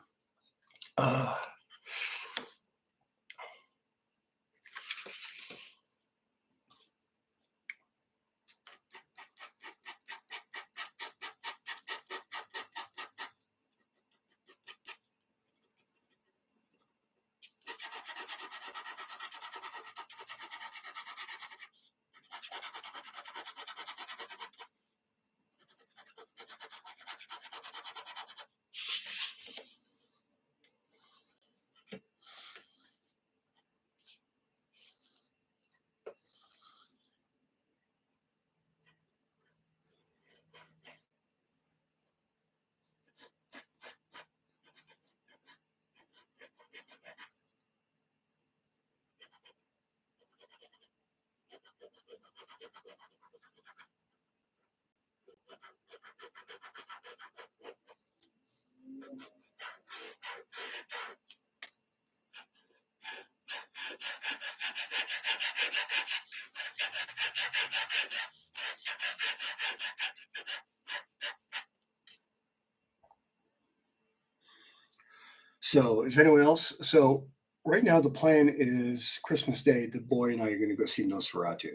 So is anyone else? So right now the plan is Christmas Day. The boy and I are going to go see Nosferatu.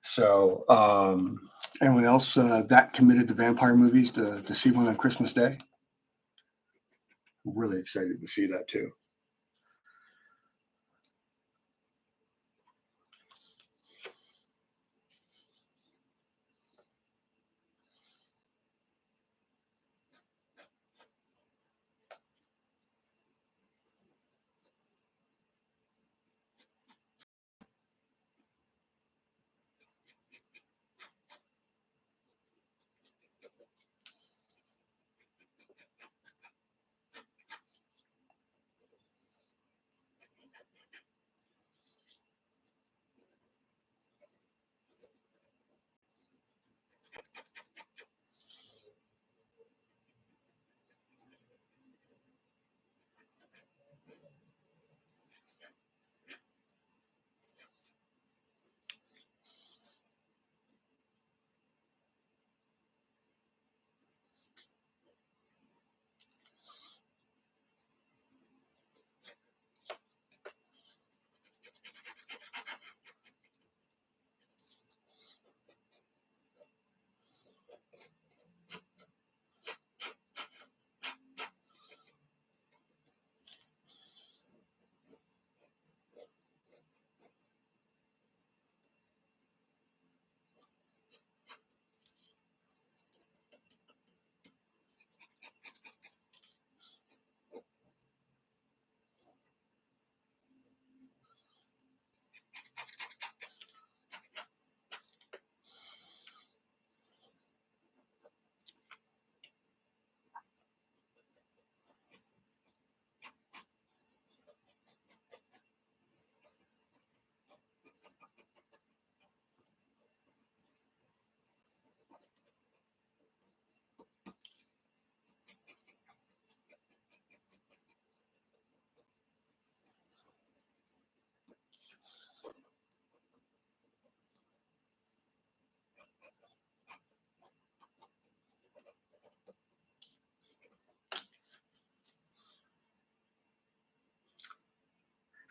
So anyone else that committed to vampire movies to see one on Christmas Day? I'm really excited to see that too.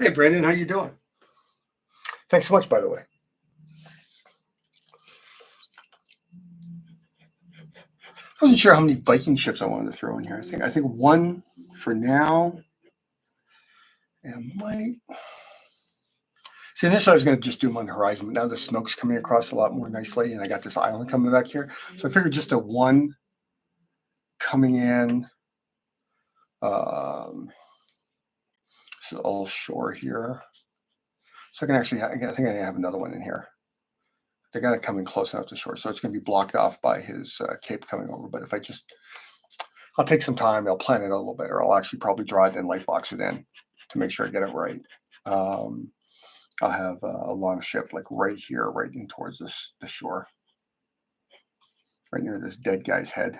Hey Brandon, how you doing? Thanks so much, by the way. I wasn't sure how many Viking ships I wanted to throw in here. I think one for now. And might see initially I was going to just do them on the horizon, but now the smoke's coming across a lot more nicely, and I got this island coming back here. So I figured just a one coming in. So all shore here. So I can actually, I think I have another one in here. They got to come in close enough to shore, so it's going to be blocked off by his cape coming over. But if I'll take some time. I'll plan it a little bit, or I'll actually probably draw it and light box it in to make sure I get it right. I'll have a long ship like right here, right in towards the shore, right near this dead guy's head.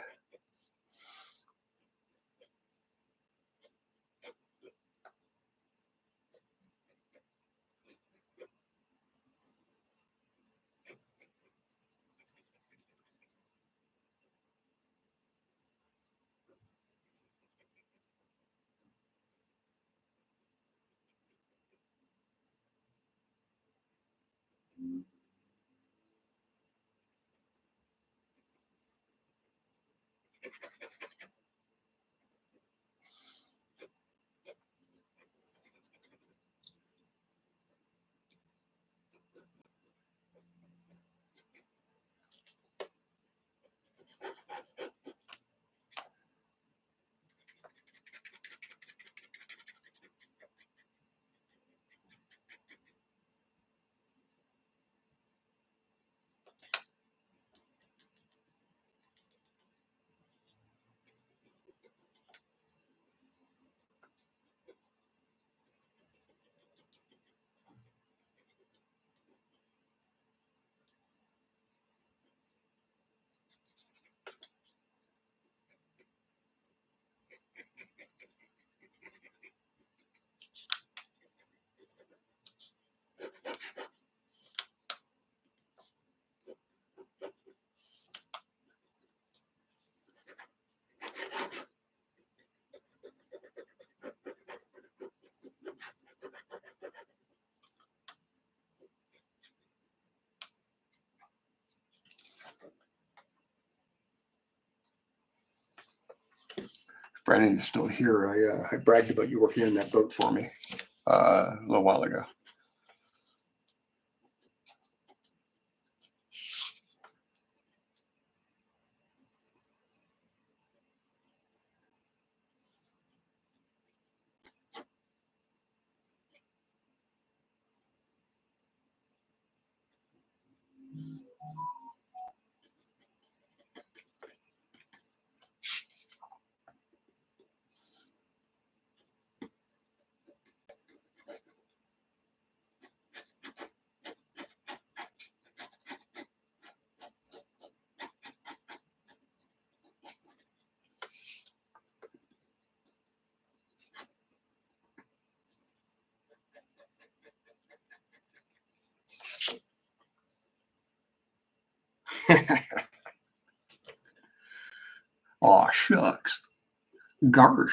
Brandon, you're still here. I bragged about you working in that boat for me a little while ago. Aw, shucks. Garsh.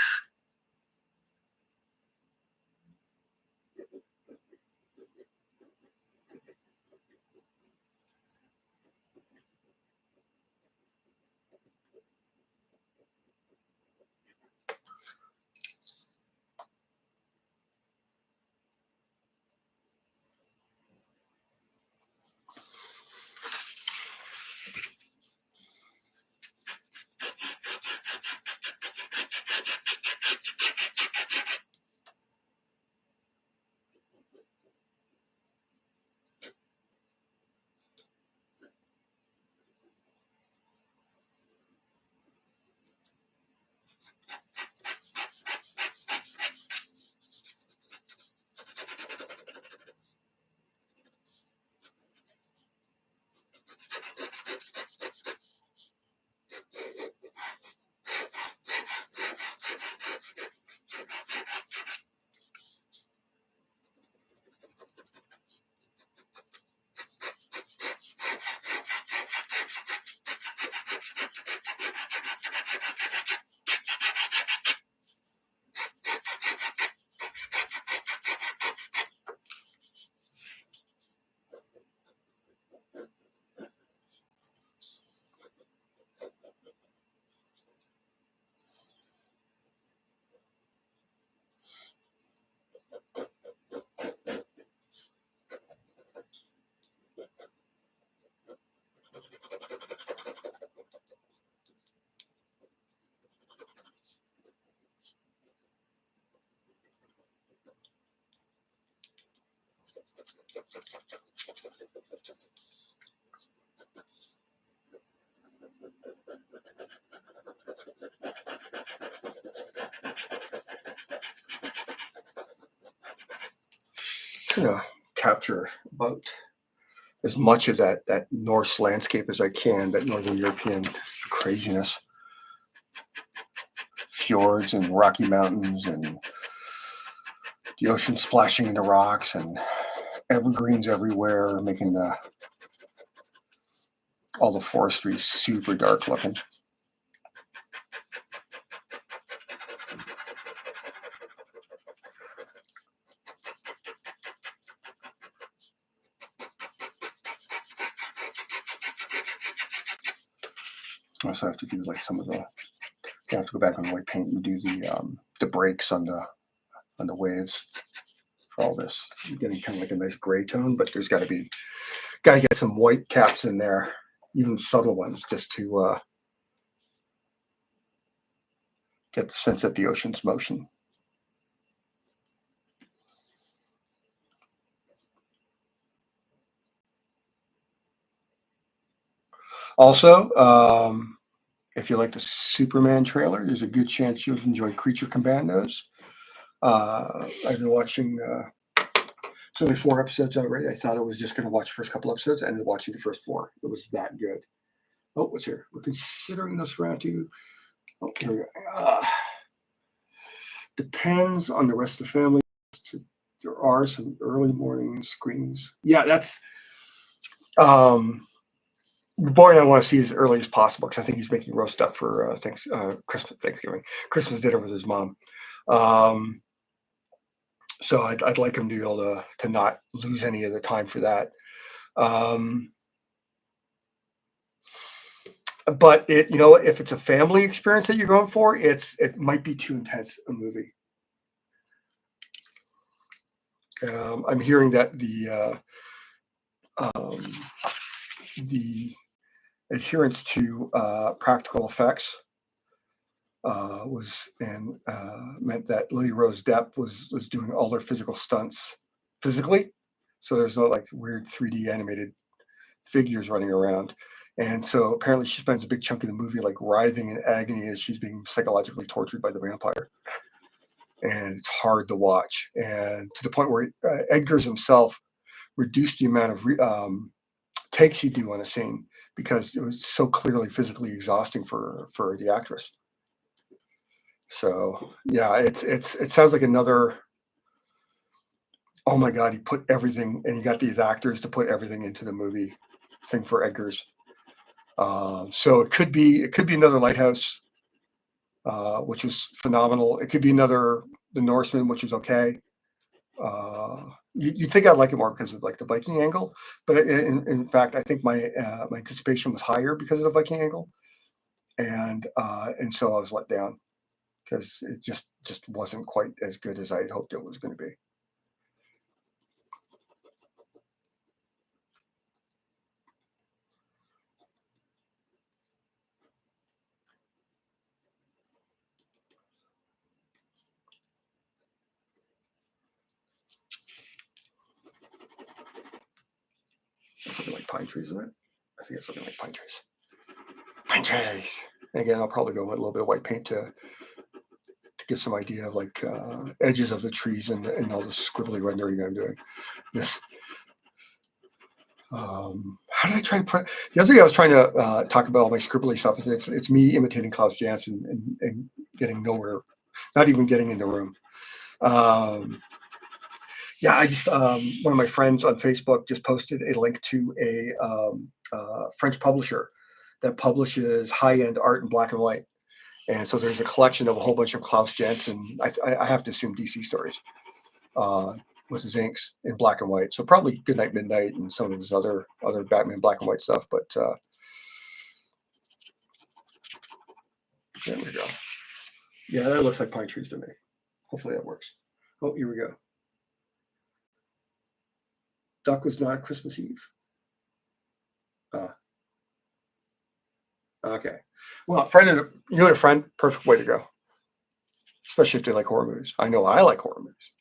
To capture about as much of that Norse landscape as I can, that Northern European craziness, fjords and Rocky Mountains and the ocean splashing into rocks and evergreens everywhere, making all the forestry super dark looking. I also have to do like some of the. I have to go back on white paint and do the breaks on the waves for all this. You're getting kind of like a nice gray tone, but there's got to get some white caps in there, even subtle ones, just to get the sense of the ocean's motion. Also, if you like the Superman trailer, there's a good chance you'll enjoy Creature Commandos. I've been watching. It's only 4 episodes out, right? I thought I was just going to watch the first couple episodes. I ended up watching the first 4. It was that good. Oh, what's here? We're considering this round two. Oh, here we go. Depends on the rest of the family. There are some early morning screenings. Yeah, that's. The boy and I want to see as early as possible because I think he's making roast stuff for Christmas dinner with his mom. So I'd like him to be able to not lose any of the time for that. But it, you know, if it's a family experience that you're going for, it might be too intense a movie. I'm hearing that um, the adherence to practical effects was and meant that Lily Rose Depp was doing all their physical stunts physically, so there's no like weird 3D animated figures running around. And so apparently she spends a big chunk of the movie like writhing in agony as she's being psychologically tortured by the vampire. And it's hard to watch. And to the point where Edgar's himself reduced the amount of takes he'd do on a scene because it was so clearly physically exhausting for the actress. So yeah, it sounds like another. Oh my God, he put everything, and he got these actors to put everything into the movie thing for Edgar's. So it could be another Lighthouse, which was phenomenal. It could be another The Norseman, which was okay. You'd think I'd like it more because of like the Viking angle, but in fact, I think my anticipation was higher because of the Viking angle, and so I was let down because it just wasn't quite as good as I had hoped it was going to be. Something like pine trees, isn't it? I think it's something like pine trees. Pine trees. And again, I'll probably go with a little bit of white paint to get some idea of like edges of the trees and all the scribbly rendering I'm doing. This. How did I try to put the other thing I was trying to talk about all my scribbly stuff is it's me imitating Klaus Janson and getting nowhere, not even getting in the room. Yeah, I just one of my friends on Facebook just posted a link to a French publisher that publishes high-end art in black and white. And so there's a collection of a whole bunch of Klaus Janson, I have to assume DC stories, with his inks in black and white. So probably Goodnight Midnight and some of his other Batman black and white stuff. But there we go. Yeah, that looks like pine trees to me. Hopefully that works. Oh, here we go. Duck was not Christmas Eve. Okay. Well, you and a friend, perfect way to go. Especially if they like horror movies. I know I like horror movies.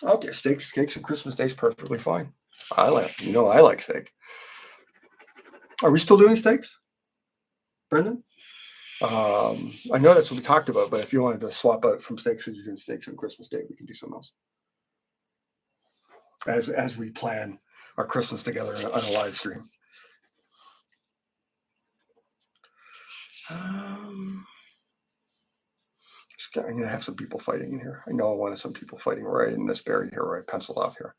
Okay, steaks and Christmas Day is perfectly fine. I like steak. Are we still doing steaks, Brendan? I know that's what we talked about, but if you wanted to swap out from steaks and you're doing steaks on Christmas Day, we can do something else. As we plan our Christmas together on a live stream. I'm gonna have some people fighting in here. I know I wanted some people fighting right in this berry here, where I penciled off here.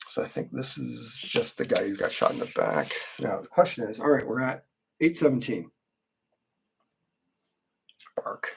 So I think this is just the guy who got shot in the back. Now the question is, all right, we're at 8:17. Bark.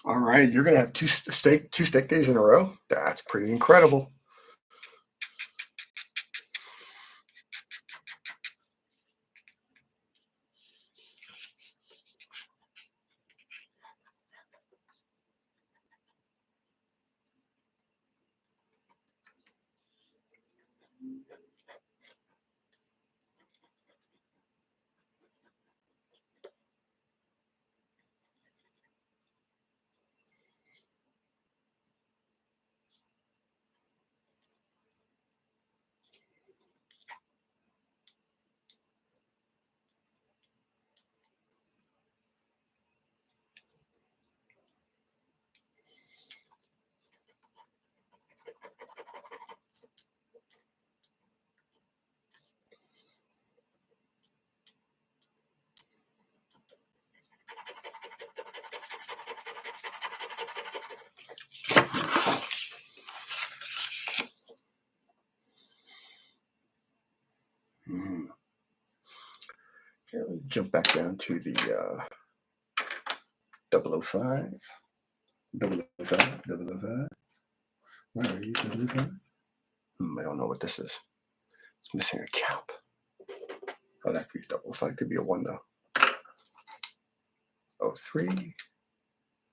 All right, you're gonna have two steak days in a row. That's pretty incredible. Okay, let me jump back down to the 005. 005. 005. Where are you, 005? I don't know what this is. It's missing a cap. Oh, that could be 005. Could be a 1 though. 03.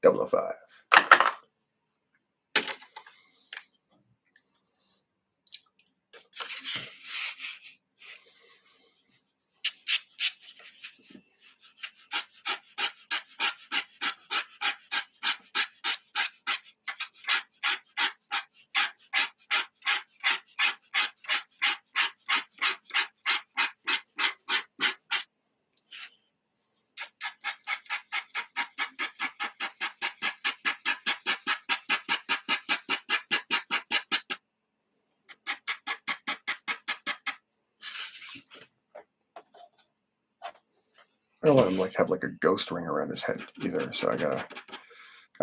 005. I don't want him have like a ghost ring around his head either. So I gotta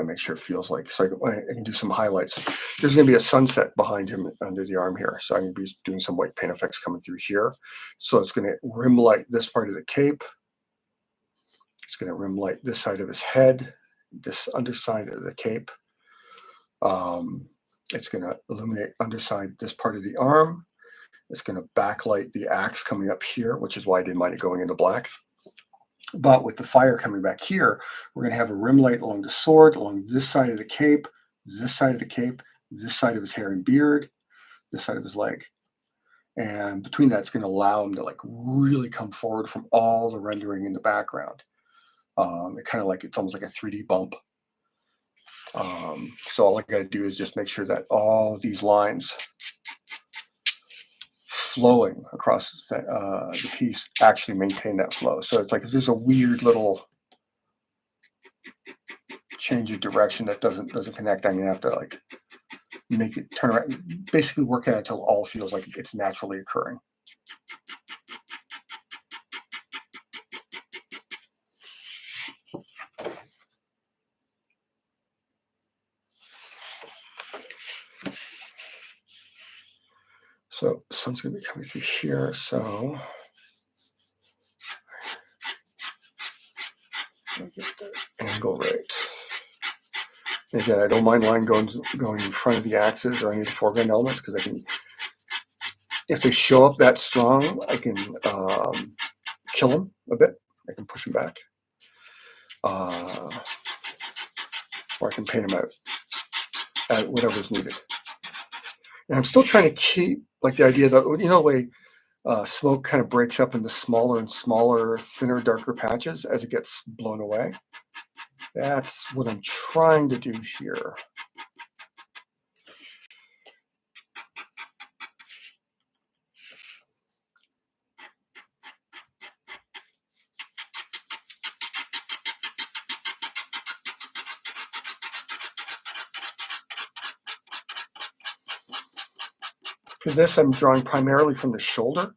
make sure it feels like, so I can do some highlights. There's gonna be a sunset behind him under the arm here. So I'm gonna be doing some white paint effects coming through here. So it's gonna rim light this part of the cape. It's gonna rim light this side of his head, this underside of the cape. It's gonna illuminate underside this part of the arm. It's gonna backlight the axe coming up here, which is why I didn't mind it going into black. But with the fire coming back here, we're going to have a rim light along the sword, along this side of the cape, this side of the cape, this side of his hair and beard, this side of his leg. And between that, it's going to allow him to really come forward from all the rendering in the background. It kind of it's almost like a 3D bump. So all I got to do is just make sure that all of these lines flowing across the piece actually maintain that flow. So it's if there's a weird little change of direction that doesn't connect, I'm gonna have to make it turn around, basically work at it until all feels like it's naturally occurring. So the sun's gonna be coming through here, so I'll get the angle right. And again, I don't mind line going in front of the axes or any of the foreground elements, because I can, if they show up that strong, I can kill them a bit. I can push them back, or I can paint them out at whatever's needed. And I'm still trying to keep like the idea that the way smoke kind of breaks up into smaller and smaller, thinner, darker patches as it gets blown away. That's what I'm trying to do here. For this, I'm drawing primarily from the shoulder.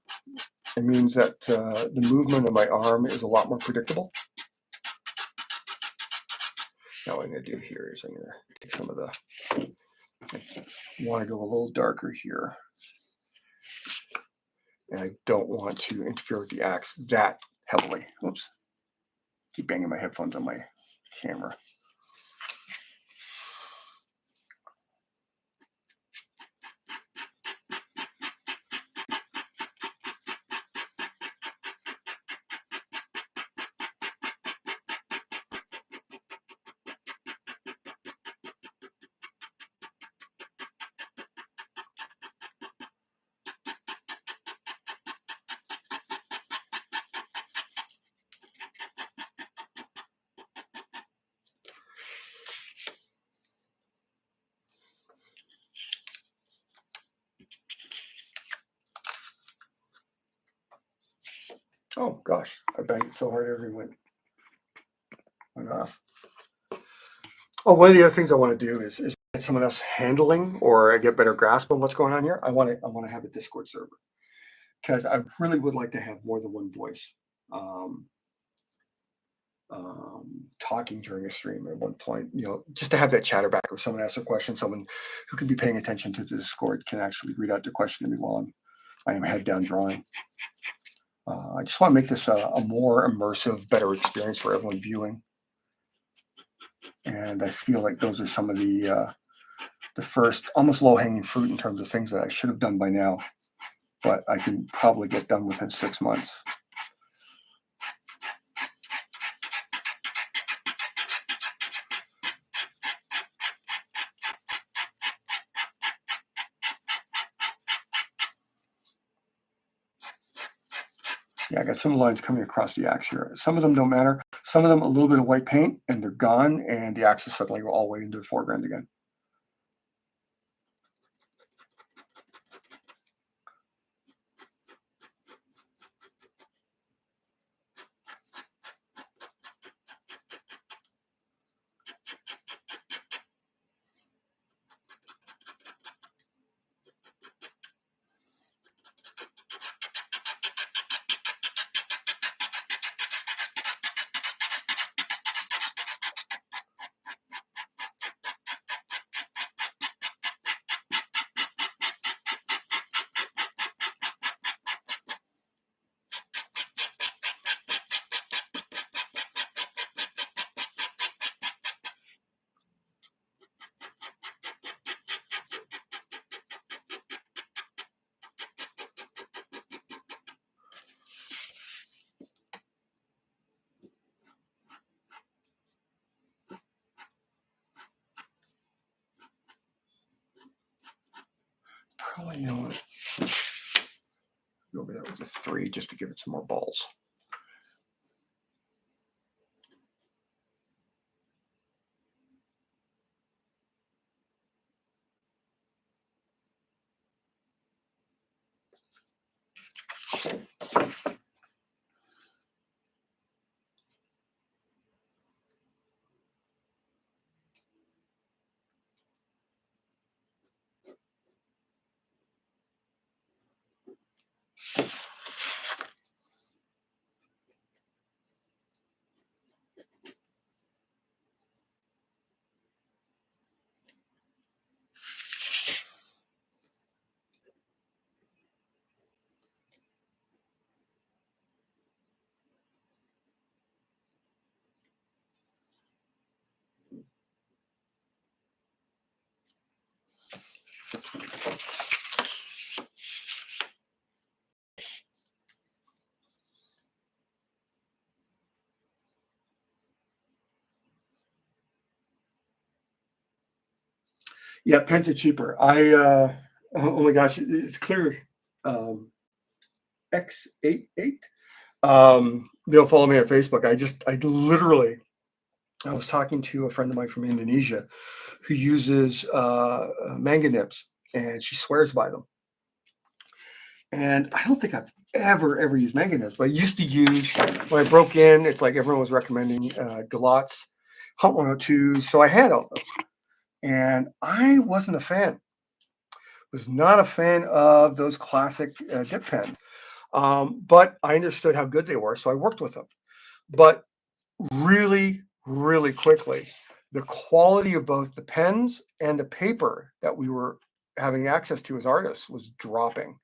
It means that the movement of my arm is a lot more predictable. Now what I'm going to do here is I'm going to take some of the, I want to go a little darker here. And I don't want to interfere with the axe that heavily. Oops. Keep banging my headphones on my camera. Oh gosh, I banged it so hard everything went off. Oh, one of the other things I want to do is get someone else handling or I get better grasp on what's going on here. I want to have a Discord server because I really would like to have more than one voice um, talking during a stream at one point. Just to have that chatterback or someone asks a question, someone who can be paying attention to the Discord can actually read out the question to me while I am head down drawing. I just want to make this a more immersive, better experience for everyone viewing. And I feel like those are some of the first almost low-hanging fruit in terms of things that I should have done by now, but I can probably get done within 6 months. Yeah, I got some lines coming across the axe here. Some of them don't matter. Some of them, a little bit of white paint, and they're gone, and the axe is suddenly all the way into the foreground again. Probably, what? Go over that with a 3 just to give it some more balls. Yeah, pens are cheaper. I Oh my gosh, it's clear. X88. Follow me on Facebook. I literally, I was talking to a friend of mine from Indonesia who uses manga nibs, and she swears by them. And I don't think I've ever used manga nibs, but I used to use when I broke in. It's like everyone was recommending Galatz, Hunt 102s, so I had all those, and I wasn't a fan. Was not a fan of those classic dip pens. But I understood how good they were, so I worked with them. But really quickly, the quality of both the pens and the paper that we were having access to as artists was dropping.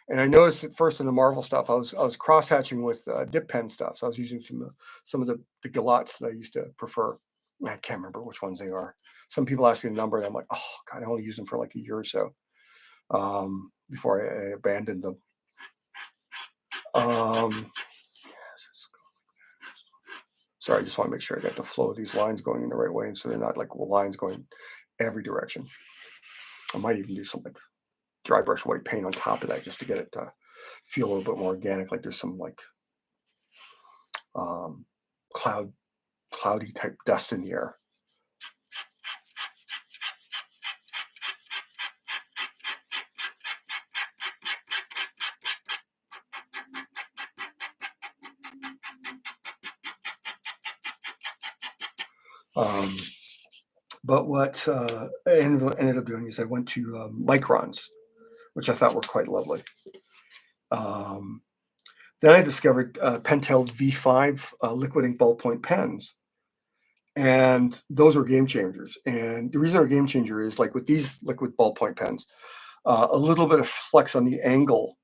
And I noticed at first in the Marvel stuff, I was cross hatching with dip pen stuff. So I was using some of the Galots that I used to prefer. I can't remember which ones they are. Some people ask me a number, and I'm like, oh God, I only used them for like a year or so before I abandoned them. Sorry, I just want to make sure I got the flow of these lines going in the right way, and so they're not like lines going every direction. I might even do some like dry brush white paint on top of that just to get it to feel a little bit more organic, like there's some like cloudy type dust in the air. But what I ended up doing is I went to microns, which I thought were quite lovely. Then I discovered Pentel V5 liquid ink ballpoint pens, and those were game changers. And the reason they're a game changer is like with these liquid ballpoint pens, a little bit of flex on the angle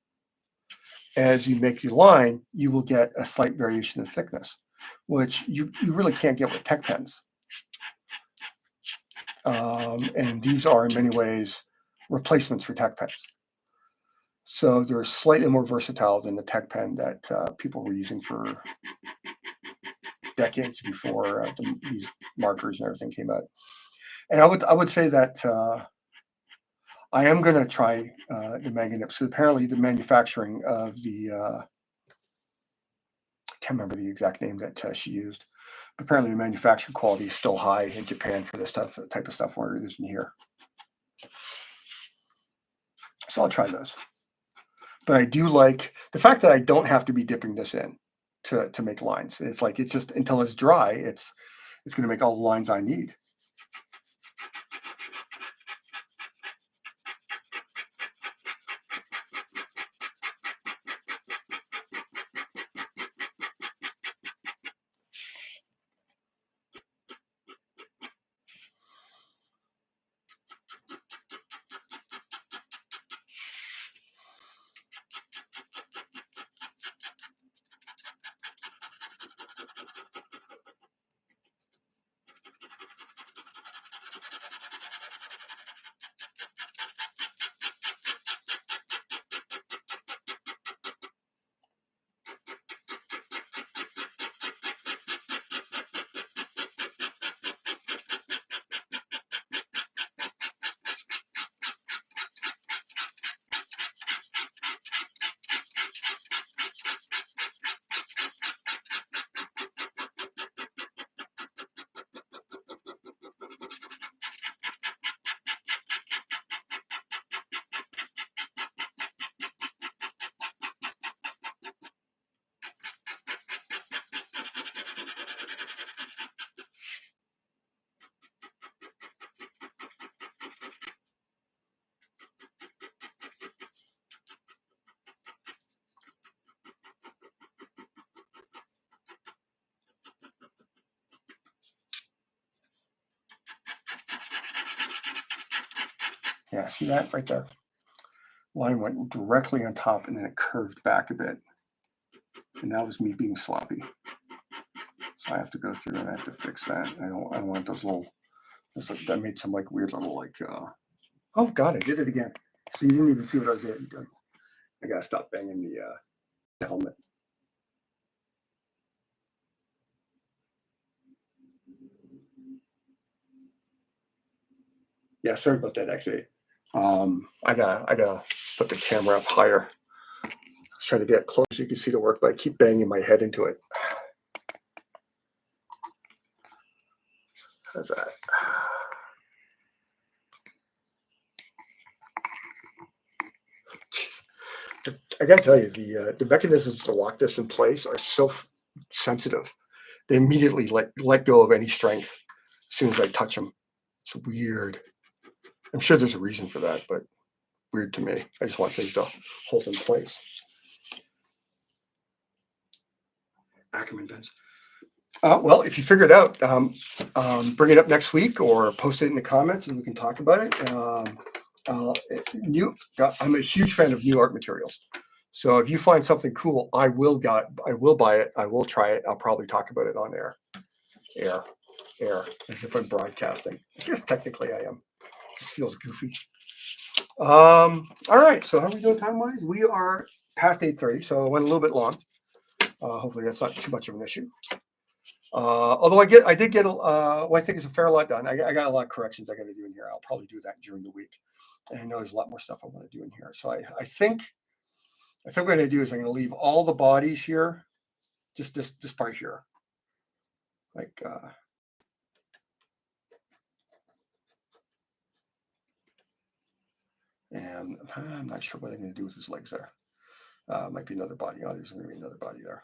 as you make your line, you will get a slight variation in thickness, which you really can't get with tech pens. And these are in many ways replacements for tech pens. So they're slightly more versatile than the tech pen that people were using for decades before these markers and everything came out. And I would say that I am going to try the manga nib. So apparently the manufacturing of the I can't remember the exact name that she used. But apparently the manufacturing quality is still high in Japan for this type of stuff, where it isn't here. So I'll try those. But I do like the fact that I don't have to be dipping this in to make lines. It's like it's just until it's dry, it's going to make all the lines I need. Yeah, see that right there? Line went directly on top and then it curved back a bit. And that was me being sloppy. So I have to go through and I have to fix that. I don't want those little, that made some like weird little like, oh God, I did it again. So you didn't even see what I was doing. I gotta stop banging the helmet. Yeah, sorry about that, actually. I gotta put the camera up higher. I was trying to get close so you can see the work, but I keep banging my head into it. How's that? Jeez. I gotta tell you, the mechanisms to lock this in place are so sensitive. They immediately let go of any strength as soon as I touch them. It's weird. I'm sure there's a reason for that, but weird to me. I just want things to hold in place. Ackerman pens. Well, if you figure it out, bring it up next week or post it in the comments and we can talk about it. I'm a huge fan of new art materials. So if you find something cool, I will buy it. I will try it. I'll probably talk about it on air, as if I'm broadcasting. I guess technically I am. It just feels goofy. All right. So how are we doing time wise? We are past 8:30, so it went a little bit long. Hopefully that's not too much of an issue. Although I did get I think it's a fair lot done. I got a lot of corrections I got to do in here. I'll probably do that during the week. And I know there's a lot more stuff I want to do in here. So I think what I'm going to do is I'm going to leave all the bodies here, just this part here, like and I'm not sure what I'm going to do with his legs there. Might be another body. Oh, there's going to be another body there.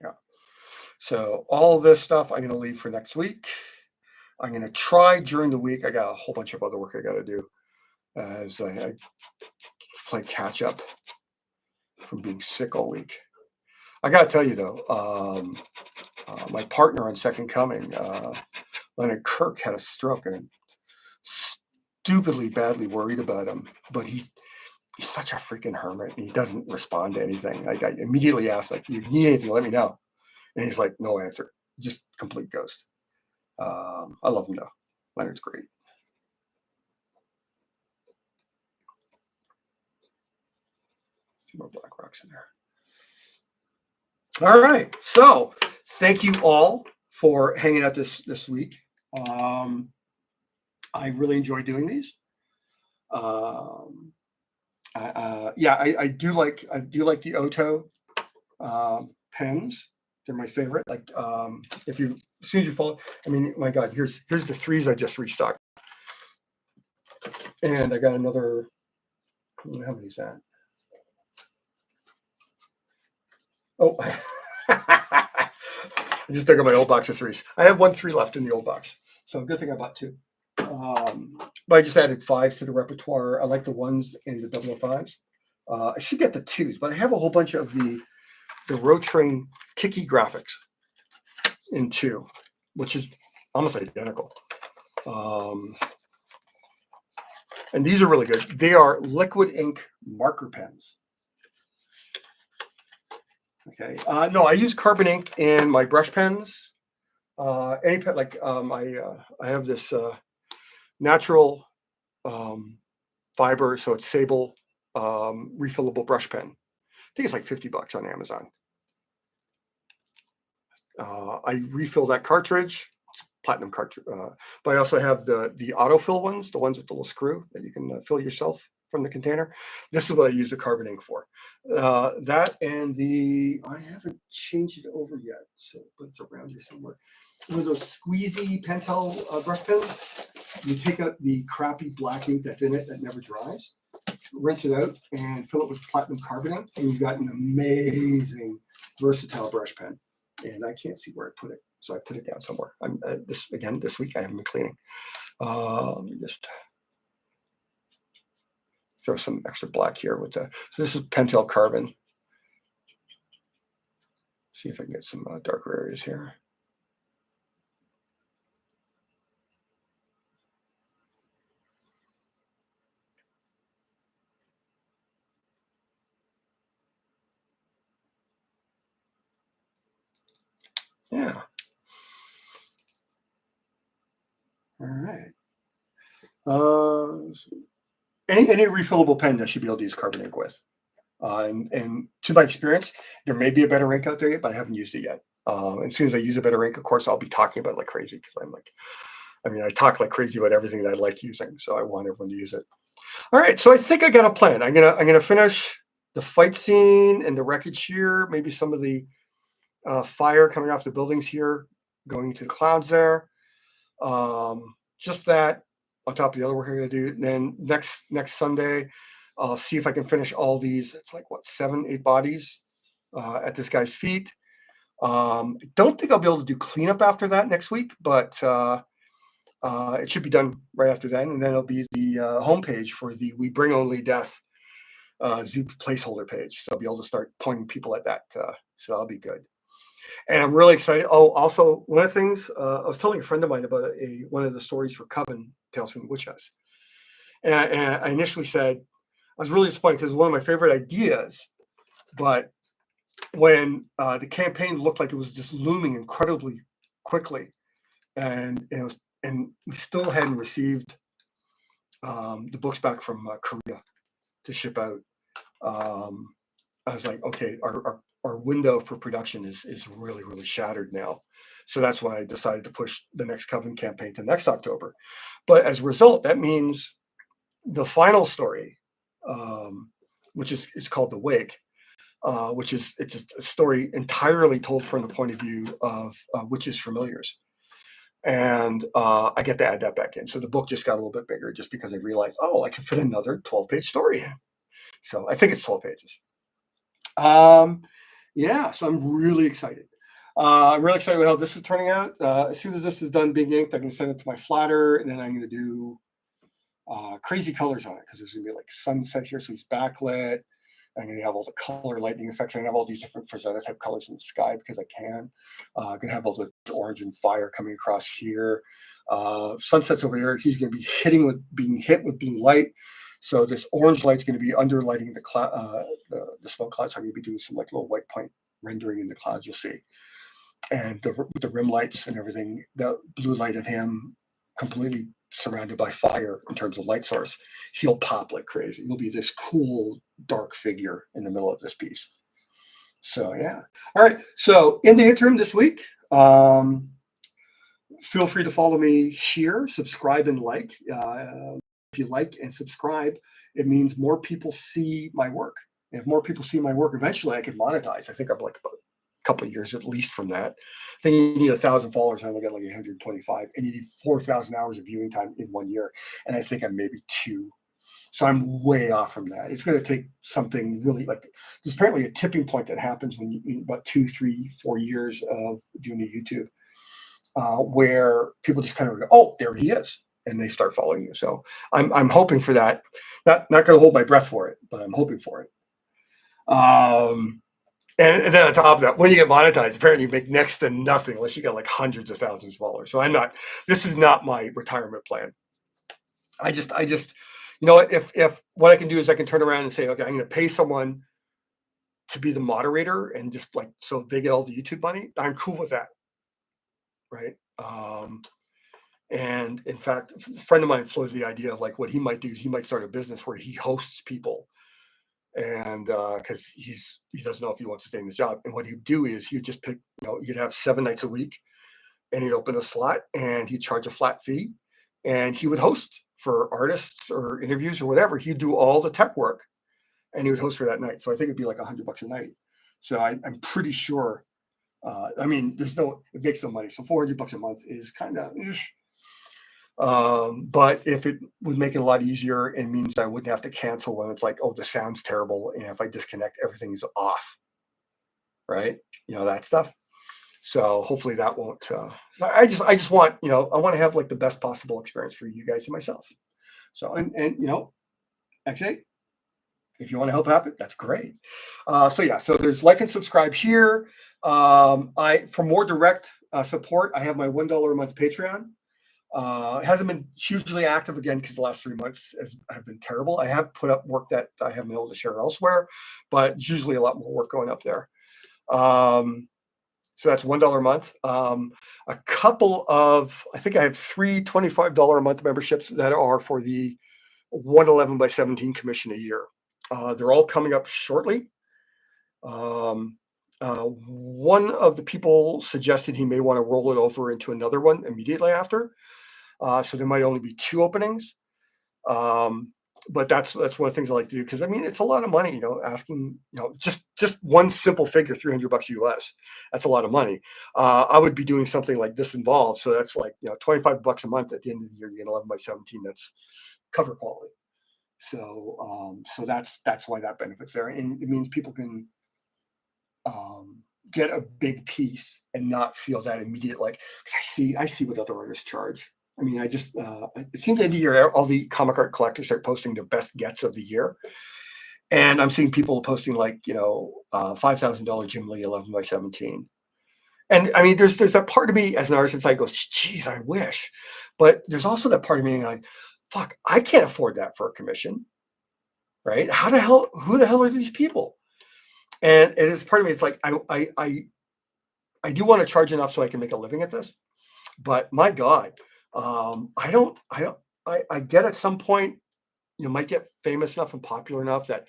Yeah. So all this stuff I'm going to leave for next week. I'm going to try during the week. I got a whole bunch of other work I got to do as I play catch up from being sick all week. I got to tell you though, my partner on Second Coming, Leonard Kirk, had a stroke, and I'm stupidly badly worried about him. But he's such a freaking hermit, and he doesn't respond to anything. Like I immediately asked, like, "You need anything? Let me know." And he's like, "No answer, just complete ghost." I love him though. Leonard's great. Some more black rocks in there. All right. So thank you all for hanging out this week. I really enjoy doing these. I do like the Oto pens. They're my favorite. Like if you as soon as you follow, I mean, my God, here's the threes I just restocked, and I got another. How many is that? Oh, I just took out my old box of threes. I have 1 3 left in the old box, so good thing I bought 2. But I just added 5s to the repertoire. I like the 1s and the 005s. I should get the 2s, but I have a whole bunch of the Rotring Tiki graphics in 2, which is almost identical. And these are really good. They are liquid ink marker pens. Okay. No, I use carbon ink in my brush pens. Any pen, like I have this natural fiber, so it's sable refillable brush pen. I think it's like $50 on Amazon. I refill that cartridge, platinum cartridge, but I also have the autofill ones, the ones with the little screw that you can fill yourself from the container. This is what I use the carbon ink for. That and I haven't changed it over yet, so but it's around here somewhere. One of those squeezy Pentel brush pens. You take out the crappy black ink that's in it that never dries, rinse it out, and fill it with platinum carbonate, and you've got an amazing versatile brush pen. And I can't see where I put it, so I put it down somewhere. I'm this week I haven't been cleaning. Let me just throw some extra black here with the. So this is Pentel Carbon. See if I can get some darker areas here. Yeah. All right. Any refillable pen that should be able to use carbon ink with. And to my experience, there may be a better ink out there yet, but I haven't used it yet. As soon as I use a better ink, of course, I'll be talking about it like crazy because I'm like, I mean, I talk like crazy about everything that I like using, so I want everyone to use it. All right, so I think I got a plan. I'm gonna finish the fight scene and the wreckage here. Maybe some of the fire coming off the buildings here, going into the clouds there. Just that on top of the other work I'm gonna do. And then next Sunday, I'll see if I can finish all these. It's like what 7, 8 bodies at this guy's feet. I don't think I'll be able to do cleanup after that next week, but it should be done right after then, and then it'll be the homepage for the We Bring Only Death Zoo placeholder page. So I'll be able to start pointing people at that. So that'll be good. And I'm really excited. Oh, also one of the things I was telling a friend of mine about one of the stories for Coven Tales from the Witch House, and I initially said I was really disappointed because it's one of my favorite ideas, but when the campaign looked like it was just looming incredibly quickly, and we still hadn't received the books back from Korea to ship out. I was like, okay, our window for production is really, really shattered now. So that's why I decided to push the next Coven campaign to next October. But as a result, that means the final story, which is called The Wake, which is it's a story entirely told from the point of view of witches' familiars. And I get to add that back in. So the book just got a little bit bigger just because I realized, oh, I can fit another 12-page story in. So I think it's 12 pages. Yeah, so I'm really excited. I'm really excited with how this is turning out. As soon as this is done being inked, I'm going to send it to my flatter, and then I'm going to do crazy colors on it because there's going to be like sunset here, so it's backlit. I'm going to have all the color lightning effects. I'm going to have all these different Frazetta type colors in the sky because I can. I'm going to have all the orange and fire coming across here. Sunsets over here. He's going to be being hit with blue light. So this orange light's going to be underlighting the smoke clouds. So I'm going to be doing some like little white point rendering in the clouds. You'll see, and the rim lights and everything. The blue light at him, completely surrounded by fire in terms of light source. He'll pop like crazy. He'll be this cool dark figure in the middle of this piece. So yeah. All right. So in the interim this week, feel free to follow me here, subscribe and like. If you like and subscribe, it means more people see my work. And if more people see my work, eventually I can monetize. I think I'm like about a couple of years at least from that. I think you need 1,000 followers. I only got like 125, and you need 4,000 hours of viewing time in 1 year. And I think I'm maybe 2. So I'm way off from that. It's going to take something really like there's apparently a tipping point that happens when you about 2, 3, 4 years of doing a YouTube, where people just kind of go, "Oh, there he is," and they start following you. So I'm hoping for that. Not going to hold my breath for it, but I'm hoping for it. And then on top of that, when you get monetized, apparently you make next to nothing unless you got like hundreds of thousands of followers. So this is not my retirement plan. I just, if what I can do is I can turn around and say, okay, I'm going to pay someone to be the moderator and just like, so they get all the YouTube money. I'm cool with that. Right. And in fact, a friend of mine floated the idea of like what he might do is he might start a business where he hosts people. And because he doesn't know if he wants to stay in his job. And what he'd do is he'd just pick, you'd have 7 nights a week and he'd open a slot and he'd charge a flat fee and he would host for artists or interviews or whatever. He'd do all the tech work and he would host for that night. So I think it'd be like $100 a night. So I'm pretty sure, it makes no money. So $400 a month is kind of, but if it would make it a lot easier, it means I wouldn't have to cancel when it's like, oh, the sound's terrible. And if I disconnect, everything's off. Right. That stuff. So hopefully that won't, I just want, I want to have like the best possible experience for you guys and myself. So, and X8, if you want to help happen, that's great. So there's like and subscribe here. For more direct support, I have my $1 a month Patreon. It hasn't been hugely active again because the last 3 months have been terrible. I have put up work that I haven't been able to share elsewhere, but it's usually a lot more work going up there. So that's $1 a month. I think I have 3 $25 a month memberships that are for the 111 by 17 commission a year. They're all coming up shortly. One of the people suggested he may want to roll it over into another one immediately after. So there might only be 2 openings. But that's one of the things I like to do, because I mean it's a lot of money, asking, just one simple figure, $300 US. That's a lot of money. I would be doing something like this involved, so that's like $25 a month. At the end of the year, you get 11 by 17. That's cover quality. So that's why that benefits there, and it means people can get a big piece and not feel that immediate, like, 'cause I see what other artists charge. I mean, I just it seems the end of the year, all the comic art collectors start posting their best gets of the year, and I'm seeing people posting like $5,000 Jim Lee 11 by 17. And I mean, there's that part of me as an artist inside goes, geez, I wish, but there's also that part of me like, fuck, I can't afford that for a commission, right? Who the hell are these people? And it is part of me. It's like I do want to charge enough so I can make a living at this, but my God, I get at some point you might get famous enough and popular enough that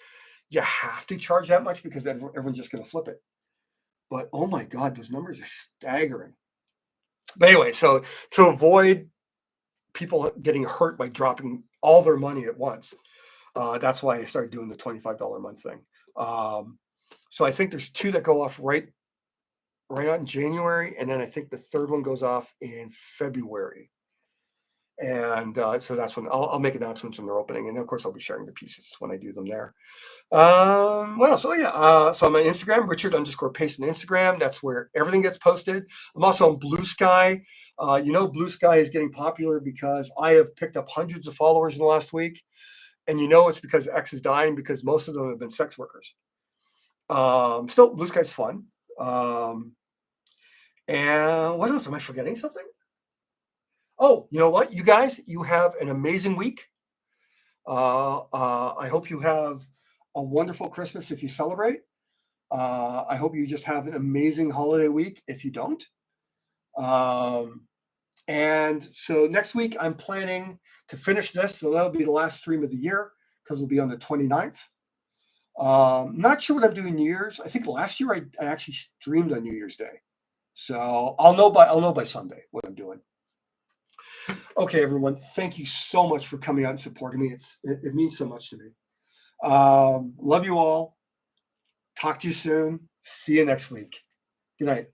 you have to charge that much because everyone's just going to flip it. But oh my God, those numbers are staggering. But anyway, so to avoid people getting hurt by dropping all their money at once, that's why I started doing the $25 a month thing. So I think there's 2 that go off right out in January, and then I think the 3rd one goes off in February. And so that's when I'll make announcements when they're opening, and of course I'll be sharing the pieces when I do them there. What else? Oh yeah, so I'm on Instagram, Richard_Pace on Instagram. That's where everything gets posted. I'm also on Bluesky. Bluesky is getting popular because I have picked up hundreds of followers in the last week, and it's because X is dying, because most of them have been sex workers. Still, Bluesky's fun. And what else? Am I forgetting something? Oh, you know what? You guys, you have an amazing week. I hope you have a wonderful Christmas if you celebrate. I hope you just have an amazing holiday week if you don't. And so next week, I'm planning to finish this. So that'll be the last stream of the year, because it'll be on the 29th. Not sure what I'm doing New Year's. I think last year I actually streamed on New Year's Day. So I'll know by Sunday what I'm doing. Okay, everyone, thank you so much for coming out and supporting me. It means so much to me. Love you all. Talk to you soon. See you next week. Good night.